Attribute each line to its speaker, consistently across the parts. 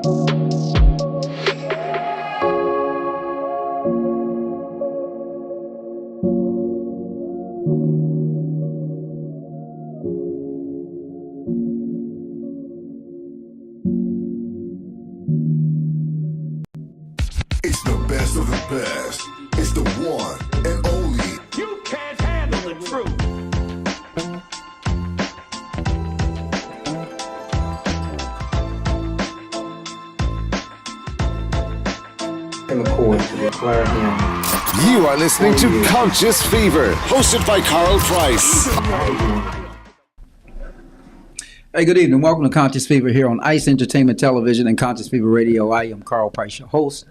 Speaker 1: It's the best of the best. It's the one and only.
Speaker 2: You can't handle the truth.
Speaker 3: You are listening to Conscious Fever, hosted by Carl Price.
Speaker 4: Hey, good evening. Welcome to Conscious Fever here on ICE Entertainment Television and Conscious Fever Radio. I am Carl Price, your host,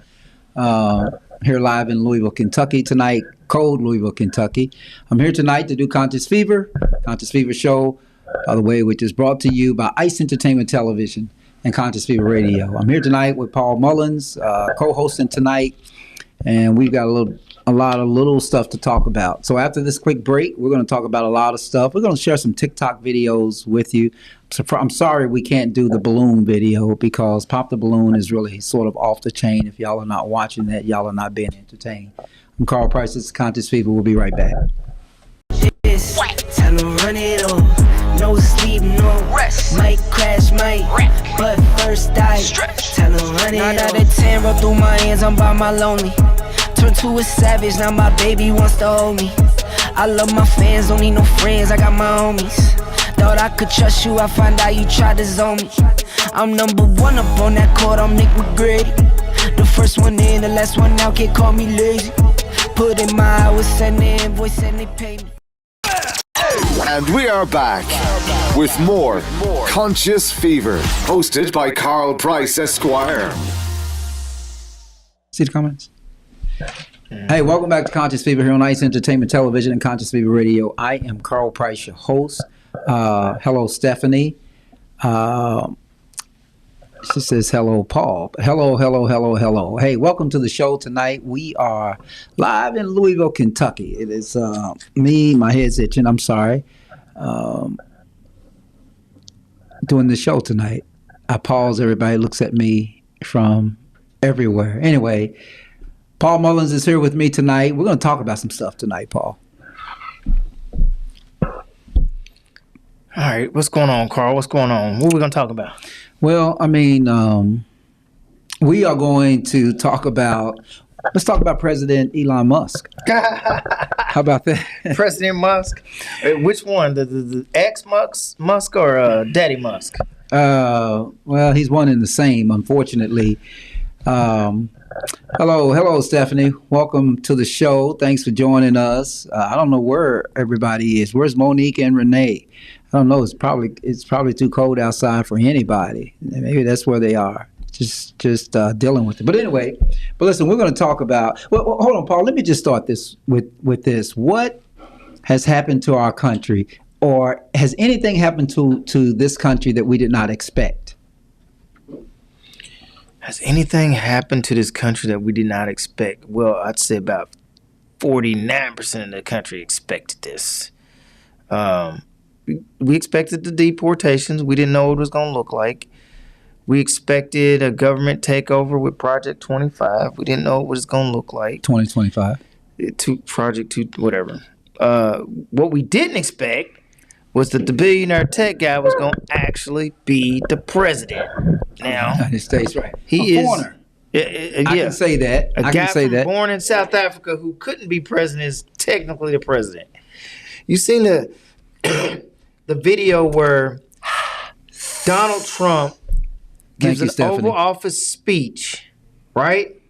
Speaker 4: here live in Louisville, Kentucky tonight, cold Louisville, Kentucky. I'm here tonight to do Conscious Fever show, by the way, which is brought to you by ICE Entertainment Television and Conscious Fever Radio. I'm here tonight with Paul Mullins, co-hosting tonight, and we've got a lot of little stuff to talk about. So after this quick break, we're going to talk about a lot of stuff. We're going to share some TikTok videos with you. So I'm sorry we can't do the balloon video because Pop the Balloon is really sort of off the chain. If y'all are not watching that, y'all are not being entertained. I'm Carl Price. This is Conscious Fever. We'll be right back.
Speaker 5: Tell them run it on. No sleep, no rest. Might crash, might wreck. But first I stretch. Tell them run it on. 9 out of 10 roll through my hands, I'm by my lonely. Turned to a savage, now my baby wants to hold me. I love my fans, don't need no friends, I got my homies. Thought I could trust you, I find out you tried to zone me. I'm number one up on that court, I'm Nick McGrady. The first one in, the last one out, can't call me lazy. Put in my hours, send the invoice and they pay me.
Speaker 3: And we are back with more Conscious Fever, hosted by Carl Price, Esquire.
Speaker 4: See the comments? Hey, welcome back to Conscious Fever here on ICE Entertainment Television and Conscious Fever Radio. I am Carl Price, your host. Hello, Stephanie. She says, hello, Paul. Hello. Hey, welcome to the show tonight. We are live in Louisville, Kentucky. It is me, my head's itching, I'm sorry, doing the show tonight. I pause, everybody looks at me from everywhere. Anyway, Paul Mullins is here with me tonight. We're going to talk about some stuff tonight, Paul.
Speaker 6: All right, what's going on, Carl? What's going on? What are we going to talk about?
Speaker 4: Well, I mean, we are going to talk about, let's talk about President Elon Musk. How about that?
Speaker 6: President Musk? Which one? The ex-Musk or Daddy Musk?
Speaker 4: Well, he's one and the same, unfortunately. Hello, Stephanie. Welcome to the show. Thanks for joining us. I don't know where everybody is. Where's Monique and Renee? I don't know. It's probably too cold outside for anybody. Maybe that's where they are, just dealing with it. But anyway, listen, we're going to talk about. Well, hold on, Paul. Let me just start this with this. What has happened to our country, or has anything happened to this country that we did not expect?
Speaker 6: Has anything happened to this country that we did not expect? Well, I'd say about 49% of the country expected this. We expected the deportations. We didn't know what it was going to look like. We expected a government takeover with Project 25. We didn't know what it was going to look like.
Speaker 4: 2025.
Speaker 6: Project 2, whatever. What we didn't expect was that the billionaire tech guy was going to actually be the president. Now,
Speaker 4: United States, right?
Speaker 6: He is.
Speaker 4: Foreigner. I can say that.
Speaker 6: A guy born in South Africa who couldn't be president is technically the president. You seen the video where Donald Trump gives an Oval Office speech, right?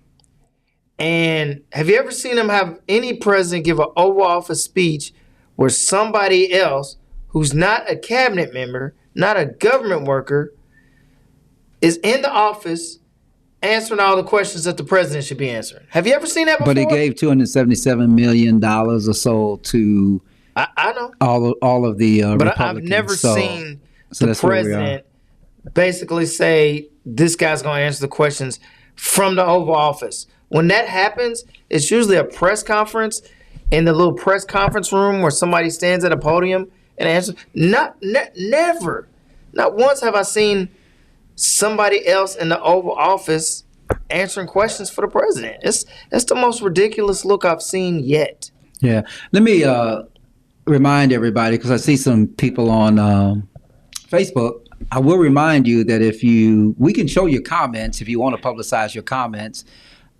Speaker 6: And have you ever seen him have any president give an Oval Office speech where somebody else who's not a cabinet member, not a government worker, is in the office answering all the questions that the president should be answering? Have you ever seen that before?
Speaker 4: But he gave $277 million or so to
Speaker 6: I know
Speaker 4: all of the
Speaker 6: but
Speaker 4: Republicans.
Speaker 6: I've never seen the president basically say this guy's going to answer the questions from the Oval Office. When that happens, it's usually a press conference in the little press conference room where somebody stands at a podium and answers. Never, not once have I seen somebody else in the Oval Office answering questions for the president. That's the most ridiculous look I've seen yet.
Speaker 4: Yeah. Let me remind everybody, because I see some people on Facebook. I will remind you that we can show your comments if you want to publicize your comments.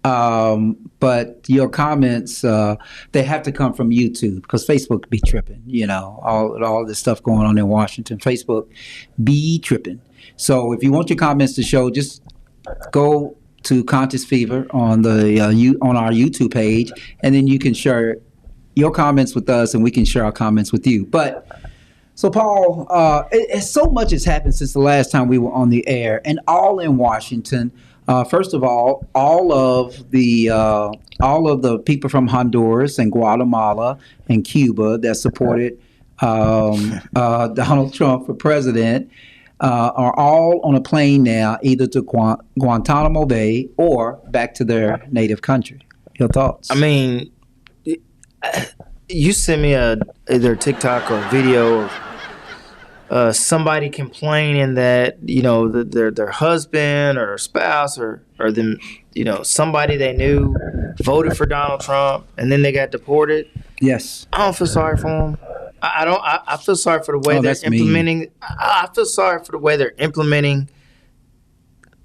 Speaker 4: But your comments, they have to come from YouTube, because Facebook be tripping, all this stuff going on in Washington. Facebook be tripping. So if you want your comments to show, just go to Conscious Fever on on our YouTube page, and then you can share your comments with us, and we can share our comments with you. But so, Paul, so much has happened since the last time we were on the air, and all in Washington. First of all of the people from Honduras and Guatemala and Cuba that supported Donald Trump for president are all on a plane now, either to Guantanamo Bay or back to their native country. Your thoughts?
Speaker 6: I mean, you sent me either a TikTok or a video of somebody complaining that their husband or spouse or them, somebody they knew voted for Donald Trump and then they got deported.
Speaker 4: Yes.
Speaker 6: I don't feel sorry for them. I feel sorry for the way they're implementing. I feel sorry for the way they're implementing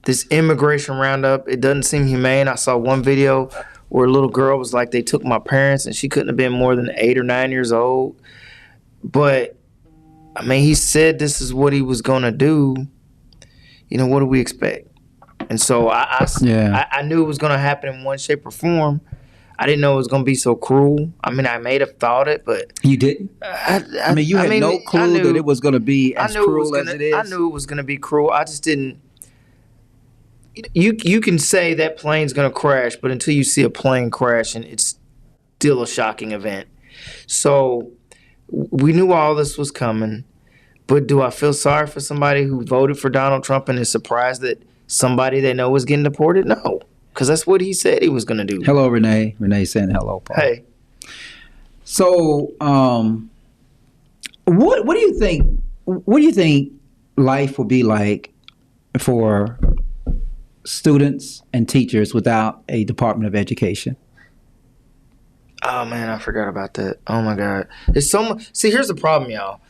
Speaker 6: this immigration roundup. It doesn't seem humane. I saw one video where a little girl was like, they took my parents, and she couldn't have been more than 8 or 9 years old. But I mean, he said this is what he was gonna do. What do we expect? And so I knew it was gonna happen in one shape or form. I didn't know it was gonna be so cruel. I mean, I may have thought it, but
Speaker 4: you didn't. You had no clue that it was gonna be as cruel as it is.
Speaker 6: I knew it was gonna be cruel. I just didn't. You can say that plane's gonna crash, but until you see a plane crash, and it's still a shocking event. So we knew all this was coming, but do I feel sorry for somebody who voted for Donald Trump and is surprised that somebody they know is getting deported? No, because that's what he said he was going to do.
Speaker 4: Hello, Renee. Renee saying hello, Paul.
Speaker 6: Hey.
Speaker 4: So, what do you think? What do you think life will be like for students and teachers without a Department of Education?
Speaker 6: Oh, man, I forgot about that. Oh, my God. There's so much. See, here's the problem, y'all.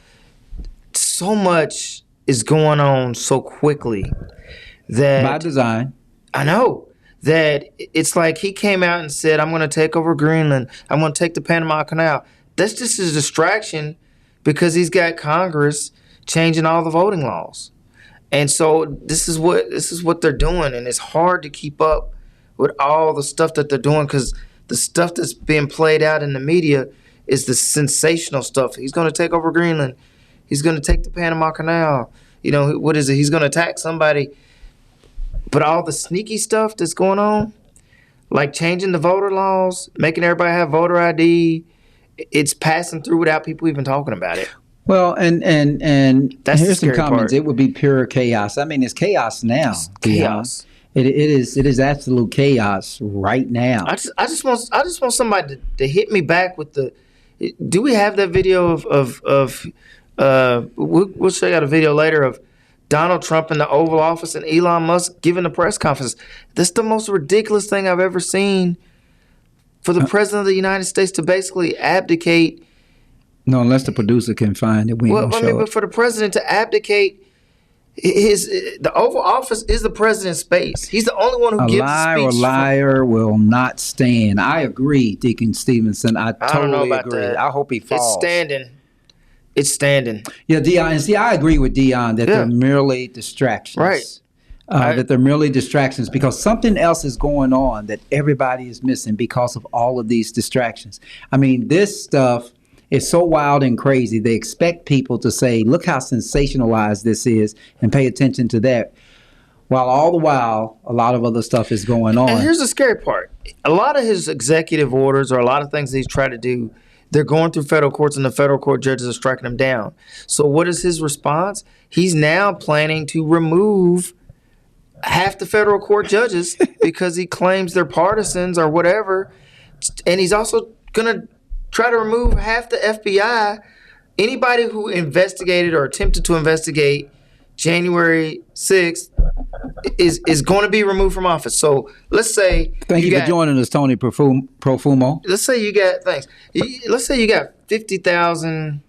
Speaker 6: So much is going on so quickly that...
Speaker 4: By design.
Speaker 6: I know. That it's like he came out and said, I'm going to take over Greenland. I'm going to take the Panama Canal. That's just a distraction because he's got Congress changing all the voting laws. And so this is what they're doing. And it's hard to keep up with all the stuff that they're doing because the stuff that's being played out in the media is the sensational stuff. He's going to take over Greenland. He's going to take the Panama Canal. What is it? He's going to attack somebody. But all the sneaky stuff that's going on, like changing the voter laws, making everybody have voter ID, it's passing through without people even talking about it.
Speaker 4: Well, and
Speaker 6: that's
Speaker 4: here's some comments.
Speaker 6: Part.
Speaker 4: It would be pure chaos. I mean, it's chaos now.
Speaker 6: It's chaos.
Speaker 4: It is absolute chaos right now.
Speaker 6: I just want somebody to hit me back with the. Do we have that video of we'll show you a video later of Donald Trump in the Oval Office and Elon Musk giving a press conference. That's the most ridiculous thing I've ever seen for the president of the United States to basically abdicate.
Speaker 4: No, unless the producer can find it.
Speaker 6: But for the president to abdicate. The Oval Office is the president's space. He's the only one who gives the speech.
Speaker 4: A liar will not stand. I agree, Deacon Stevenson. I totally agree. That. I hope he falls.
Speaker 6: It's standing.
Speaker 4: Yeah, Dion. And see, I agree with Dion that they're merely distractions.
Speaker 6: Right.
Speaker 4: That they're merely distractions because something else is going on that everybody is missing because of all of these distractions. I mean, this stuff is so wild and crazy. They expect people to say, look how sensationalized this is and pay attention to that. While all the while, a lot of other stuff is going on.
Speaker 6: And here's the scary part. A lot of his executive orders or a lot of things that he's tried to do, they're going through federal courts and the federal court judges are striking them down. So what is his response? He's now planning to remove half the federal court judges because he claims they're partisans or whatever. And he's also going to try to remove half the FBI. Anybody who investigated or attempted to investigate January 6th is going to be removed from office. So let's say
Speaker 4: Thank you for joining us, Tony Profumo.
Speaker 6: Let's say you got Let's say you got 50,000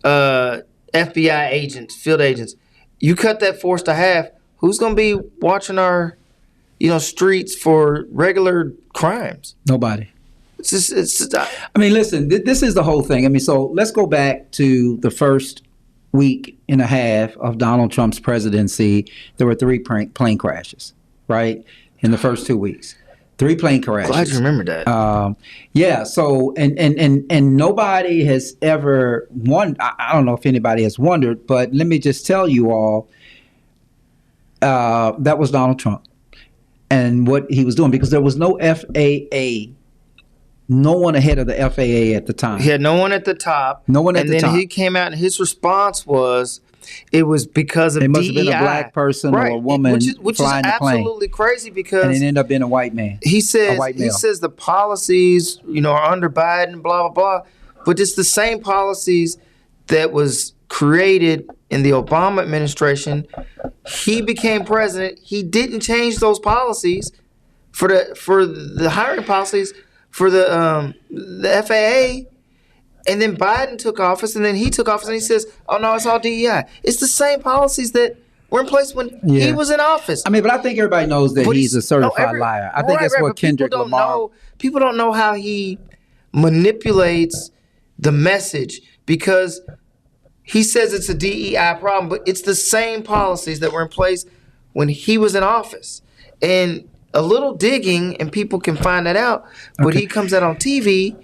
Speaker 6: FBI agents, field agents. You cut that force to half. Who's going to be watching our, streets for regular crimes?
Speaker 4: Nobody.
Speaker 6: It's just
Speaker 4: I mean, listen, this is the whole thing. I mean, so let's go back to the first week and a half of Donald Trump's presidency. There were 3 plane crashes, right? In the first 2 weeks. 3 plane crashes.
Speaker 6: glad you remember that.
Speaker 4: Yeah. So, and nobody has ever I don't know if anybody has wondered, but let me just tell you all, that was Donald Trump and what he was doing, because there was no FAA. No one ahead of the FAA at the time.
Speaker 6: He had no one at the top.
Speaker 4: No one at the top.
Speaker 6: And then he came out and his response was, it was because of
Speaker 4: it must
Speaker 6: DEI.
Speaker 4: have been a black person or a woman
Speaker 6: which
Speaker 4: flying
Speaker 6: is
Speaker 4: the plane.
Speaker 6: absolutely crazy, because
Speaker 4: And it ended up being a white man.
Speaker 6: he says
Speaker 4: white male.
Speaker 6: the policies, are under Biden, blah, blah, blah. But it's the same policies that was created in the Obama administration. He became president. He didn't change those policies for the hiring policies for the FAA. And then Biden took office, and then he took office, and he says, "Oh no, it's all DEI." It's the same policies that were in place when he was in office.
Speaker 4: I mean, but I think everybody knows that
Speaker 6: But
Speaker 4: he's a certified liar. I think that's what
Speaker 6: but people
Speaker 4: Kendrick Lamar.
Speaker 6: People don't know how he manipulates the message, because he says it's a DEI problem, but it's the same policies that were in place when he was in office. And a little digging, and people can find that out. But he comes out on TV,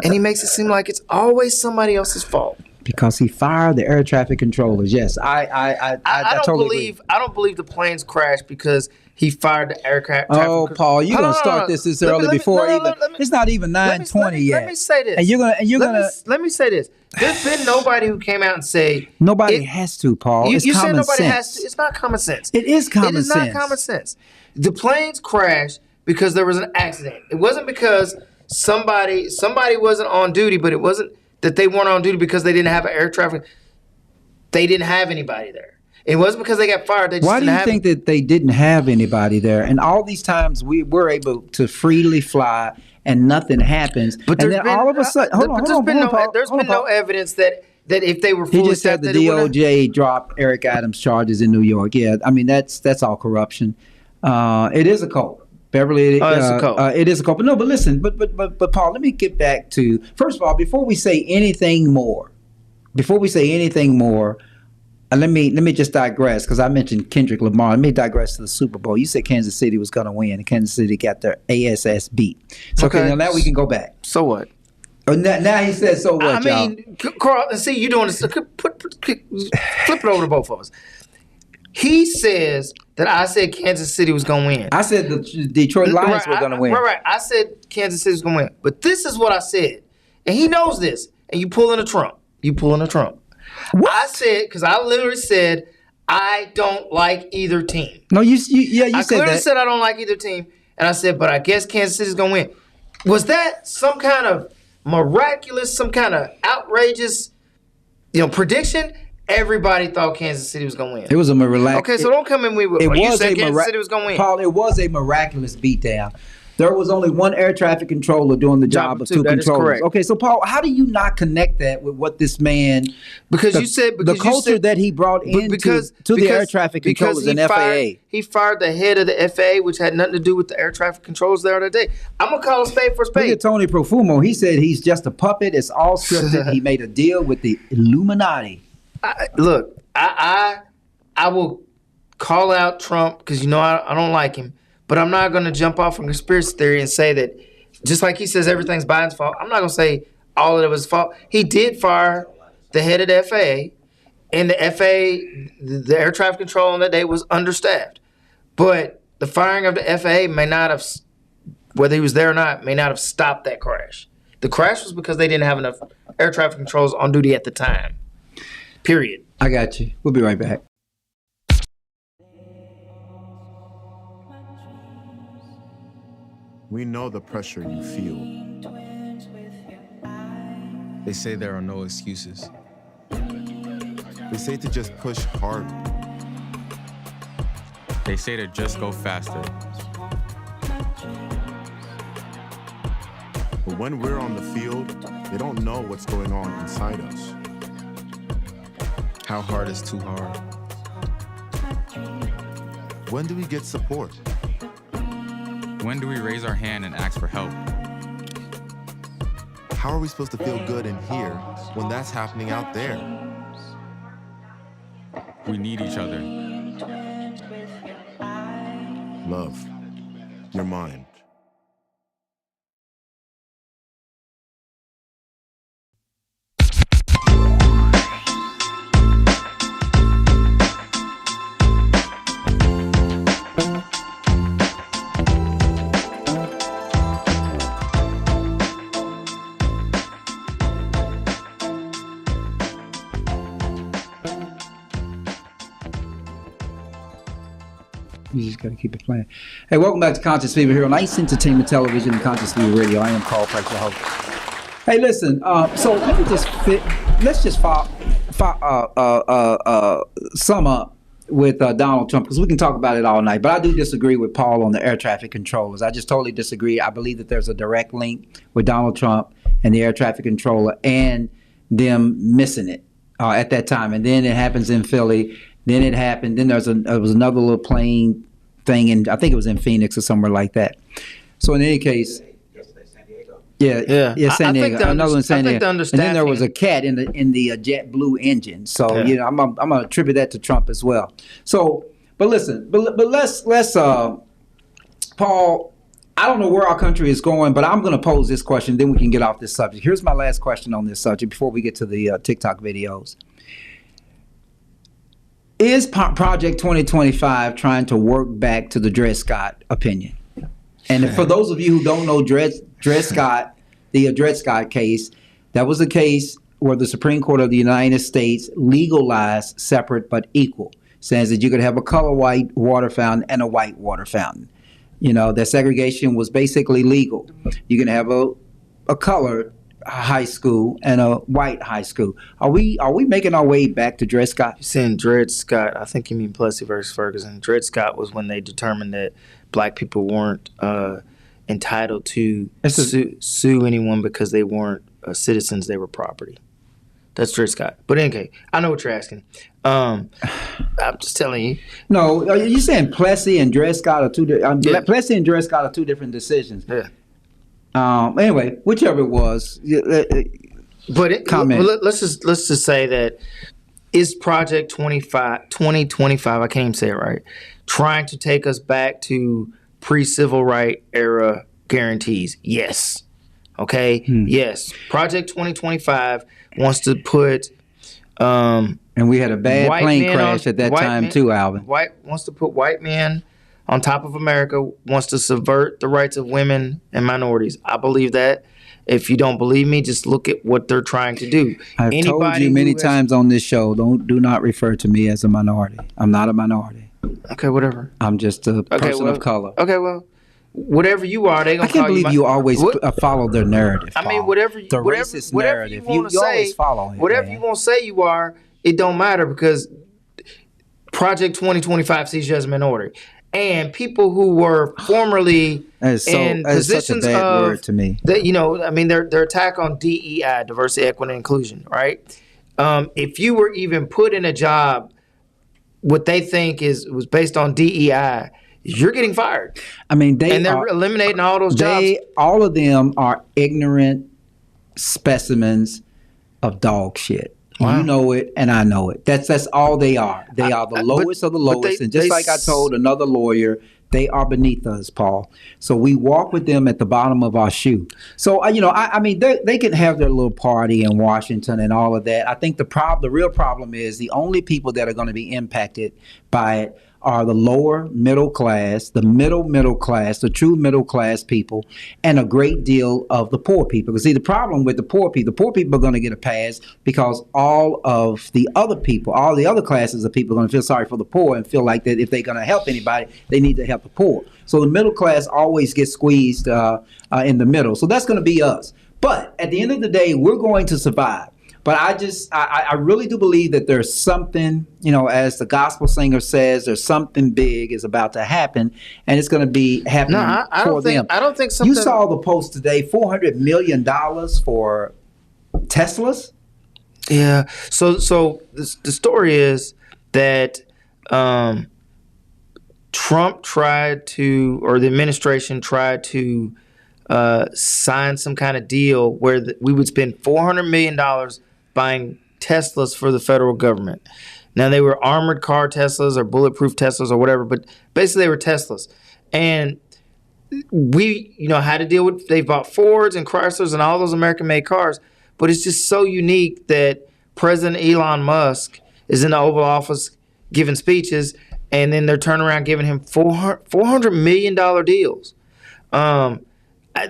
Speaker 6: and he makes it seem like it's always somebody else's fault.
Speaker 4: Because he fired the air traffic controllers. Yes, I
Speaker 6: don't
Speaker 4: totally
Speaker 6: believe
Speaker 4: agree.
Speaker 6: I don't believe the planes crashed because he fired the aircraft.
Speaker 4: Oh, Paul, you're gonna start this early
Speaker 6: Let me-
Speaker 4: before
Speaker 6: no, no,
Speaker 4: even.
Speaker 6: let me-
Speaker 4: It's not even 9:20 yet.
Speaker 6: Let me say this.
Speaker 4: And you're gonna.
Speaker 6: Let me say this. There's been nobody who came out and say
Speaker 4: Nobody has to, Paul. It's
Speaker 6: you said
Speaker 4: common
Speaker 6: nobody
Speaker 4: sense.
Speaker 6: has to. It's not common sense.
Speaker 4: It is common
Speaker 6: It is
Speaker 4: sense.
Speaker 6: not common sense. The planes crashed because there was an accident. It wasn't because somebody wasn't on duty, but it wasn't that they weren't on duty because they didn't have an air traffic. They didn't have anybody there. It wasn't because they got fired. They just
Speaker 4: Why do
Speaker 6: didn't
Speaker 4: you
Speaker 6: have
Speaker 4: think that they didn't have anybody there? And all these times we were able to freely fly and nothing happens.
Speaker 6: But
Speaker 4: and
Speaker 6: there's
Speaker 4: then
Speaker 6: been,
Speaker 4: all of a sudden, hold on, Paul.
Speaker 6: There's been no evidence that if they were
Speaker 4: He
Speaker 6: fully
Speaker 4: just said
Speaker 6: staffed,
Speaker 4: the
Speaker 6: that it would've-
Speaker 4: DOJ dropped Eric Adams charges in New York. Yeah, I mean that's all corruption. It is a cult. Beverly,
Speaker 6: it's a cult.
Speaker 4: It is a cult. But no, but listen, but Paul, let me get back to, first of all, before we say anything more, let me just digress, because I mentioned Kendrick Lamar. Let me digress to the Super Bowl. You said Kansas City was going to win, and Kansas City got their ASS beat. So okay, now we can go back.
Speaker 6: So what?
Speaker 4: Oh, now he says, so what,
Speaker 6: I mean, Carl, see, you doing this. Flip it over to both of us. He says that I said Kansas City was going to win.
Speaker 4: I said the Detroit Lions were going to win.
Speaker 6: Right. I said Kansas City was going to win. But this is what I said. And he knows this. And you pulling a Trump. What? I said, because I literally said, I don't like either team.
Speaker 4: No, you
Speaker 6: I
Speaker 4: said that.
Speaker 6: clearly said I don't like either team. And I said, but I guess Kansas City's going to win. Was that some kind of miraculous, some kind of outrageous, prediction? Everybody thought Kansas City was going to win.
Speaker 4: It was a miraculous.
Speaker 6: Okay, so don't come in with you said Kansas City was going to win.
Speaker 4: Paul, it was a miraculous beatdown. There was only one air traffic controller doing the job of two
Speaker 6: that
Speaker 4: controllers.
Speaker 6: is correct.
Speaker 4: Okay, so Paul, how do you not connect that with what this man?
Speaker 6: Because you said
Speaker 4: the culture that he brought into the air traffic controllers and FAA.
Speaker 6: He fired the head of the FAA, which had nothing to do with the air traffic controllers there that day. I'm gonna call a spade for a spade.
Speaker 4: Look at Tony Profumo. He said he's just a puppet. It's all scripted. He made a deal with the Illuminati.
Speaker 6: I will call out Trump because I don't like him. But I'm not going to jump off on conspiracy theory and say that, just like he says everything's Biden's fault, I'm not going to say all of it was his fault. He did fire the head of the FAA, and the FAA, the air traffic control on that day was understaffed. But the firing of the FAA may not have, whether he was there or not, may not have stopped that crash. The crash was because they didn't have enough air traffic controllers on duty at the time. Period.
Speaker 4: I got you. We'll be right back.
Speaker 7: We know the pressure you feel.
Speaker 8: They say there are no excuses.
Speaker 7: They say to just push hard.
Speaker 8: They say to just go faster.
Speaker 7: But when we're on the field, they don't know what's going on inside us.
Speaker 8: How hard is too hard?
Speaker 7: When do we get support?
Speaker 8: When do we raise our hand and ask for help?
Speaker 7: How are we supposed to feel good in here when that's happening out there?
Speaker 8: We need each other.
Speaker 7: Love. Your mind.
Speaker 4: You just got to keep it playing. Hey, welcome back to Conscious Fever here on Ice Entertainment Television and Conscious Fever Radio. I am Carl Price, your host. Hey, listen. So let's just sum up with Donald Trump, because we can talk about it all night. But I do disagree with Paul on the air traffic controllers. I just totally disagree. I believe that there's a direct link with Donald Trump and the air traffic controller and them missing it at that time. And then it happens in Philly. Then it happened. Then there was another little plane thing, and I think it was in Phoenix or somewhere like that. So in any case, yeah, San Diego. Another one in San Diego. And then there was a cat in the JetBlue engine. So I'm gonna attribute that to Trump as well. So, but listen, but let's Paul. I don't know where our country is going, but I'm gonna pose this question. Then we can get off this subject. Here's my last question on this subject before we get to the TikTok videos. Is Project 2025 trying to work back to the Dred Scott opinion? And for those of you who don't know Dred Scott, the Dred Scott case, that was a case where the Supreme Court of the United States legalized separate but equal, says that you could have a color white water fountain and a white water fountain. You know, that segregation was basically legal. You can have a colored high school and a white high school. Are we making our way back to Dred Scott?
Speaker 6: You're saying Dred Scott. I think you mean Plessy versus Ferguson. Dred Scott was when they determined that black people weren't entitled to sue anyone because they weren't citizens, they were property. That's Dred Scott. But anyway, I know what you're asking. I'm just telling you.
Speaker 4: No, you're saying Plessy and Dred Scott are two different. Plessy and Dred Scott are two different decisions.
Speaker 6: Yeah.
Speaker 4: Anyway, whichever it was. Comment.
Speaker 6: Let's just say that is Project 2025, I can't even say it right, trying to take us back to pre-civil right era guarantees? Yes. Okay? Yes. Project 2025 wants to put
Speaker 4: and we had a bad plane crash at that time too, Alvin.
Speaker 6: Wants to put white men on top of America, wants to subvert the rights of women and minorities. I believe that. If you don't believe me, just look at what they're trying to do.
Speaker 4: I've told you many times on this show, do not refer to me as a minority. I'm not a minority.
Speaker 6: Okay, whatever.
Speaker 4: I'm just a person of color.
Speaker 6: Okay, well, whatever you are, they gonna call you.
Speaker 4: I can't believe you always follow their narrative.
Speaker 6: I mean, whatever
Speaker 4: racist narrative. You always follow it.
Speaker 6: Whatever you want to say you are, it don't matter because Project 2025 sees you as a minority. And people who were formerly in positions
Speaker 4: such a bad word to me.
Speaker 6: That, you know, I mean, their attack on DEI, diversity, equity, and inclusion, right? If you were even put in a job, what they think was based on DEI, you're getting fired.
Speaker 4: I mean,
Speaker 6: they're eliminating all those jobs.
Speaker 4: All of them are ignorant specimens of dog shit. Wow. You know it, and I know it. That's all they are. They are the lowest of the lowest. And just like I told another lawyer, they are beneath us, Paul. So we walk with them at the bottom of our shoe. So, I mean, they can have their little party in Washington and all of that. I think the real problem is the only people that are going to be impacted by it are the lower middle class, the middle class, the true middle class people, and a great deal of the poor people. Because see, the problem with the poor people are going to get a pass because all of the other people, all the other classes of people are going to feel sorry for the poor and feel like that if they're going to help anybody, they need to help the poor. So the middle class always gets squeezed in the middle. So that's going to be us. But at the end of the day, we're going to survive. But I really do believe that there's something, as the gospel singer says, there's something big is about to happen, and it's going to be happening
Speaker 6: I
Speaker 4: for
Speaker 6: don't think.
Speaker 4: them.
Speaker 6: I don't think something.
Speaker 4: You saw the post today, $400 million for Teslas.
Speaker 6: Yeah. So the story is that Trump tried to, or the administration tried to sign some kind of deal where we would spend $400 million buying Teslas for the federal government. Now, they were armored car Teslas or bulletproof Teslas or whatever, but basically they were Teslas. And we, had to deal with, they bought Fords and Chryslers and all those American-made cars, but it's just so unique that President Elon Musk is in the Oval Office giving speeches, and then they're turning around giving him $400 million deals.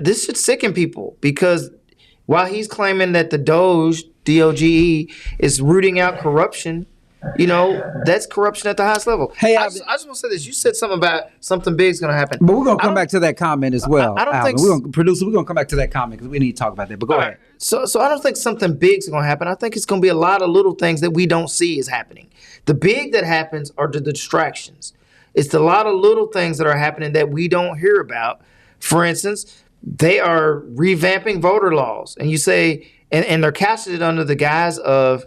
Speaker 6: This should sicken people, because while he's claiming that the Doge, D-O-G-E, is rooting out corruption, that's corruption at the highest level.
Speaker 4: Hey,
Speaker 6: I just want to say this. You said something about something big's going to happen.
Speaker 4: But we're going to come back to that comment as well.
Speaker 6: I don't think
Speaker 4: we're going to come back to that comment because we need to talk about that. But go ahead.
Speaker 6: So I don't think something big's going to happen. I think it's going to be a lot of little things that we don't see is happening. The big that happens are the distractions. It's a lot of little things that are happening that we don't hear about. For instance, they are revamping voter laws. And you say, and they're casting it under the guise of,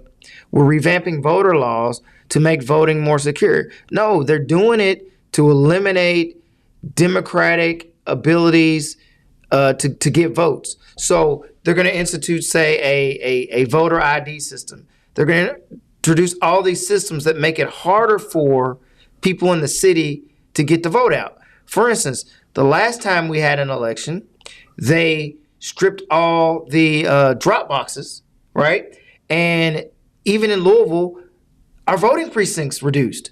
Speaker 6: we're revamping voter laws to make voting more secure. No, they're doing it to eliminate democratic abilities to get votes. So they're going to institute, say, a voter ID system. They're going to introduce all these systems that make it harder for people in the city to get the vote out. For instance, the last time we had an election, they stripped all the drop boxes, right? And even in Louisville, our voting precincts reduced.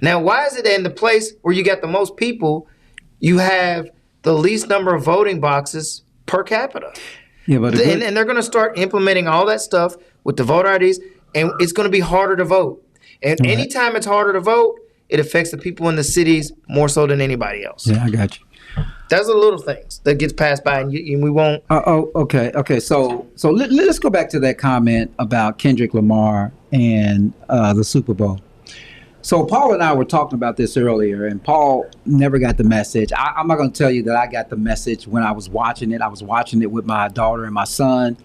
Speaker 6: Now, why is it that in the place where you got the most people, you have the least number of voting boxes per capita?
Speaker 4: Yeah, but
Speaker 6: and they're going to start implementing all that stuff with the voter IDs, and it's going to be harder to vote. And anytime it's harder to vote, it affects the people in the cities more so than anybody else.
Speaker 4: Yeah, I got you.
Speaker 6: That's the little things that gets passed by, and we won't.
Speaker 4: Okay. So let's go back to that comment about Kendrick Lamar and the Super Bowl. So Paul and I were talking about this earlier, and Paul never got the message. I'm not going to tell you that I got the message when I was watching it. I was watching it with my daughter and my son,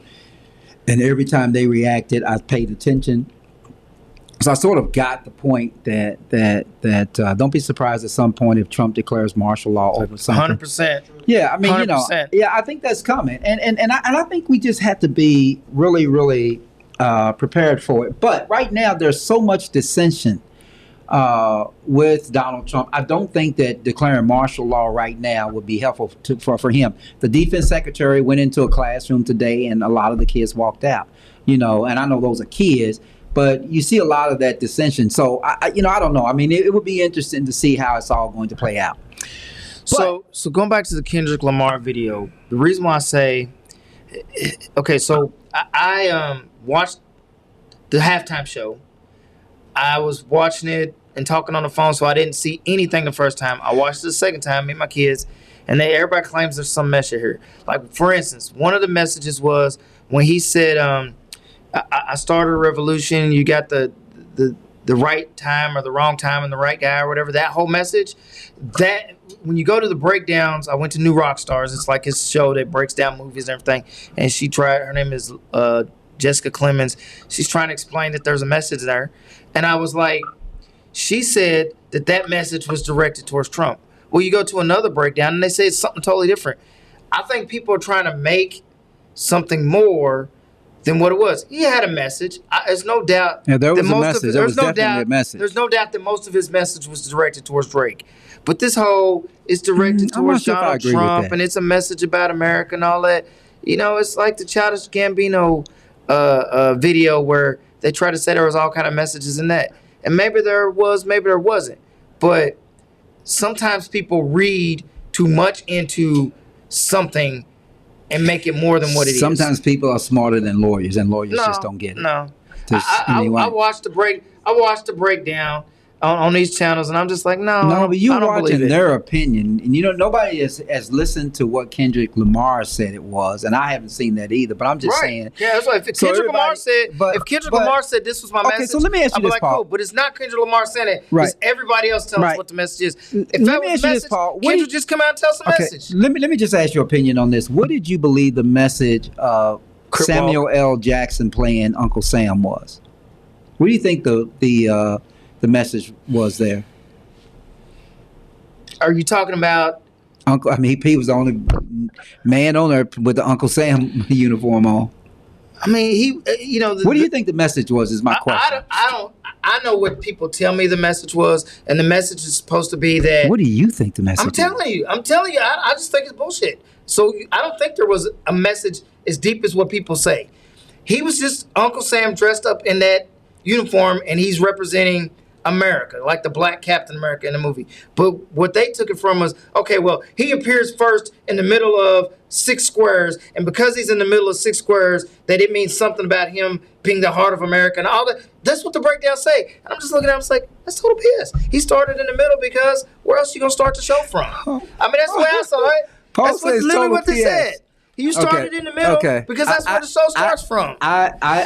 Speaker 4: and every time they reacted, I paid attention. So I sort of got the point that don't be surprised at some point if Trump declares martial law over something.
Speaker 6: 100%.
Speaker 4: Yeah, I mean,
Speaker 6: 100%.
Speaker 4: I think that's coming, and I think we just have to be really, really prepared for it. But right now, there's so much dissension with Donald Trump. I don't think that declaring martial law right now would be helpful for him. The defense secretary went into a classroom today, and a lot of the kids walked out. And I know those are kids. But you see a lot of that dissension. So, I don't know. I mean, it would be interesting to see how it's all going to play out.
Speaker 6: So going back to the Kendrick Lamar video, the reason why I say, okay, so I watched the halftime show. I was watching it and talking on the phone, so I didn't see anything the first time. I watched it the second time, me and my kids, and everybody claims there's some message here. Like, for instance, one of the messages was when he said, I started a revolution. You got the right time or the wrong time and the right guy or whatever. That whole message, that when you go to the breakdowns, I went to New Rock Stars. It's like his show that breaks down movies and everything. And her name is Jessica Clemens. She's trying to explain that there's a message there. And I was like, she said that message was directed towards Trump. Well, you go to another breakdown and they say it's something totally different. I think people are trying to make something more than what it was. He had a message. There's no doubt.
Speaker 4: Yeah, there was a message. There was definitely a message.
Speaker 6: There's no doubt that most of his message was directed towards Drake. But this whole is directed towards Donald Trump, and it's a message about America and all that. It's like the Childish Gambino video where they try to say there was all kind of messages in that. And maybe there was, maybe there wasn't. But sometimes people read too much into something and make it more than what it is.
Speaker 4: Sometimes people are smarter than lawyers, and lawyers just don't get it.
Speaker 6: No, I watched the breakdown. on these channels, and I'm just like, no,
Speaker 4: No, but you
Speaker 6: I don't believe
Speaker 4: watching
Speaker 6: it.
Speaker 4: their opinion, and nobody has listened to what Kendrick Lamar said it was, and I haven't seen that either. But I'm just saying.
Speaker 6: Yeah, that's why if
Speaker 4: So
Speaker 6: Kendrick Lamar
Speaker 4: everybody-
Speaker 6: said, if Kendrick Lamar said this was my
Speaker 4: Okay,
Speaker 6: message,
Speaker 4: so let me ask you
Speaker 6: I'd be
Speaker 4: this,
Speaker 6: like,
Speaker 4: Paul.
Speaker 6: cool, but it's not Kendrick Lamar saying it.
Speaker 4: Right.
Speaker 6: It's everybody else telling us
Speaker 4: Right.
Speaker 6: what the message is. If
Speaker 4: Let
Speaker 6: that
Speaker 4: me
Speaker 6: was
Speaker 4: ask
Speaker 6: the
Speaker 4: you this,
Speaker 6: message,
Speaker 4: Paul. What do
Speaker 6: Kendrick
Speaker 4: you-
Speaker 6: just come out and tell us the
Speaker 4: Okay,
Speaker 6: message.
Speaker 4: let me just ask your opinion on this. What did you believe the message of
Speaker 6: Crip
Speaker 4: Samuel L. Jackson playing Uncle Sam was? What do you think the message was there?
Speaker 6: Are you talking about?
Speaker 4: Uncle, I mean, he was the only man on earth with the Uncle Sam uniform on.
Speaker 6: I mean, he,
Speaker 4: What do you think the message was? Is my question.
Speaker 6: I know what people tell me the message was, and the message is supposed to be that.
Speaker 4: What do you think the message?
Speaker 6: I'm telling you. I just think it's bullshit. So I don't think there was a message as deep as what people say. He was just Uncle Sam dressed up in that uniform, and he's representing America, like the black Captain America in the movie. But what they took it from was, okay, well, he appears first in the middle of 6 squares, and because he's in the middle of 6 squares, that it means something about him being the heart of America and all that. That's what the breakdowns say. And I'm just looking at him, it's like, that's total BS. He started in the middle because where else you gonna start the show from? I mean, that's the way I saw it.
Speaker 4: Paul
Speaker 6: That's
Speaker 4: says
Speaker 6: literally
Speaker 4: total
Speaker 6: what they
Speaker 4: PS.
Speaker 6: said. You started in the middle because that's where the show starts from.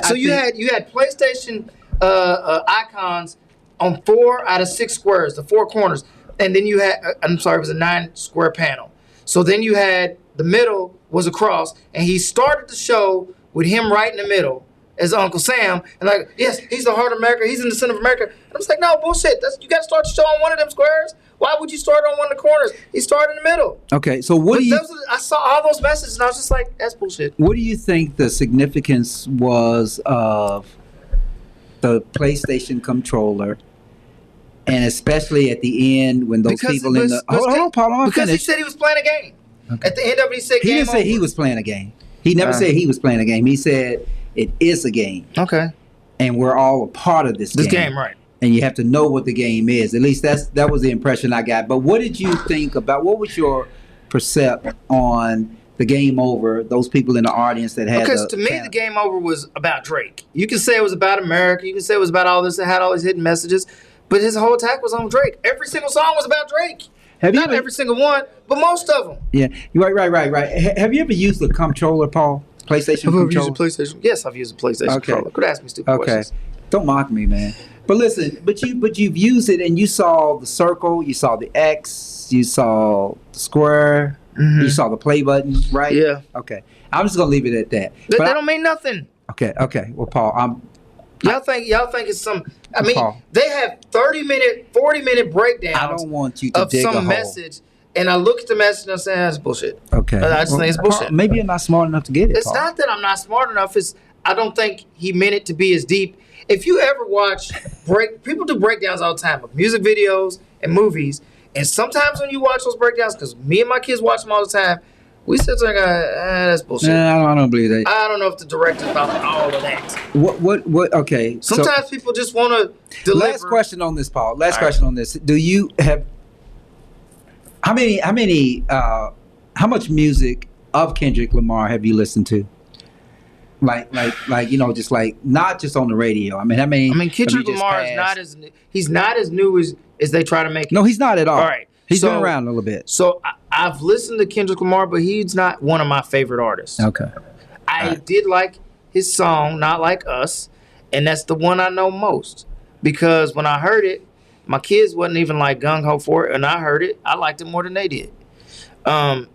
Speaker 6: So you had PlayStation icons on 4 out of 6 squares, the 4 corners, and then you had it was a 9 square panel. So then you had the middle was a cross, and he started the show with him right in the middle as Uncle Sam, and like, yes, he's the heart of America, he's in the center of America. And I was like, no, bullshit. You got to start the show on one of them squares. Why would you start on one of the corners? He started in the middle.
Speaker 4: Okay, so
Speaker 6: I saw all those messages, and I was just like, that's bullshit.
Speaker 4: What do you think the significance was of the PlayStation controller, and especially at the end when those people in the hold on, Paul, I'm
Speaker 6: because he
Speaker 4: finished.
Speaker 6: said he was playing a game. Okay. At the end of it, he said
Speaker 4: He
Speaker 6: game
Speaker 4: didn't say he
Speaker 6: over.
Speaker 4: was playing a game. He never said he was playing a game. He said it is a game,
Speaker 6: Okay.
Speaker 4: and we're all a part of this
Speaker 6: game, right?
Speaker 4: And you have to know what the game is. At least that was the impression I got. But what did you think about? What was your percept on the game over? Those people in the audience that had
Speaker 6: Because to me, the game over was about Drake. You can say it was about America. You can say it was about all this. It had all these hidden messages, but his whole attack was on Drake. Every single song was about Drake. Not every single one, but most of them.
Speaker 4: Yeah, right. Have you ever used the controller, Paul? PlayStation
Speaker 6: Have you ever
Speaker 4: controller?
Speaker 6: used a PlayStation? Yes, I've used a PlayStation controller. Could ask me stupid questions.
Speaker 4: Don't mock me, man. But listen, but you've used it, and you saw the circle, you saw the X, you saw the square, you saw the play button, right?
Speaker 6: Yeah.
Speaker 4: Okay. I'm just gonna leave it at that.
Speaker 6: That
Speaker 4: But
Speaker 6: don't mean nothing.
Speaker 4: Okay. Well, Paul,
Speaker 6: Y'all think it's some? I mean,
Speaker 4: Paul.
Speaker 6: they have 30-minute, 40-minute breakdowns.
Speaker 4: I don't want you to
Speaker 6: of
Speaker 4: dig a
Speaker 6: some
Speaker 4: hole.
Speaker 6: message, and I look at the message and I'm saying that's bullshit.
Speaker 4: Okay.
Speaker 6: I just think it's bullshit.
Speaker 4: Paul, maybe you're not smart enough to get it.
Speaker 6: It's
Speaker 4: Paul.
Speaker 6: not that I'm not smart enough. It's I don't think he meant it to be as deep. If you ever watch people do breakdowns all the time of music videos and movies, and sometimes when you watch those breakdowns, because me and my kids watch them all the time, we sit there and go, that's bullshit.
Speaker 4: Nah, I don't believe that.
Speaker 6: I don't know if the director's about all of that.
Speaker 4: What? Okay.
Speaker 6: Sometimes people just want to deliver.
Speaker 4: Last question on this, Paul. Last question on this. Do you have how much music of Kendrick Lamar have you listened to? Like just like not just on the radio. I mean, how many?
Speaker 6: I mean, Kendrick Lamar is not as new as they try to make it.
Speaker 4: No, he's not at all.
Speaker 6: All right.
Speaker 4: He's been around a little bit.
Speaker 6: So I've listened to Kendrick Lamar, but he's not one of my favorite artists.
Speaker 4: Okay.
Speaker 6: I did like his song, Not Like Us, and that's the one I know most. Because when I heard it, my kids wasn't even like gung-ho for it, and I heard it, I liked it more than they did. I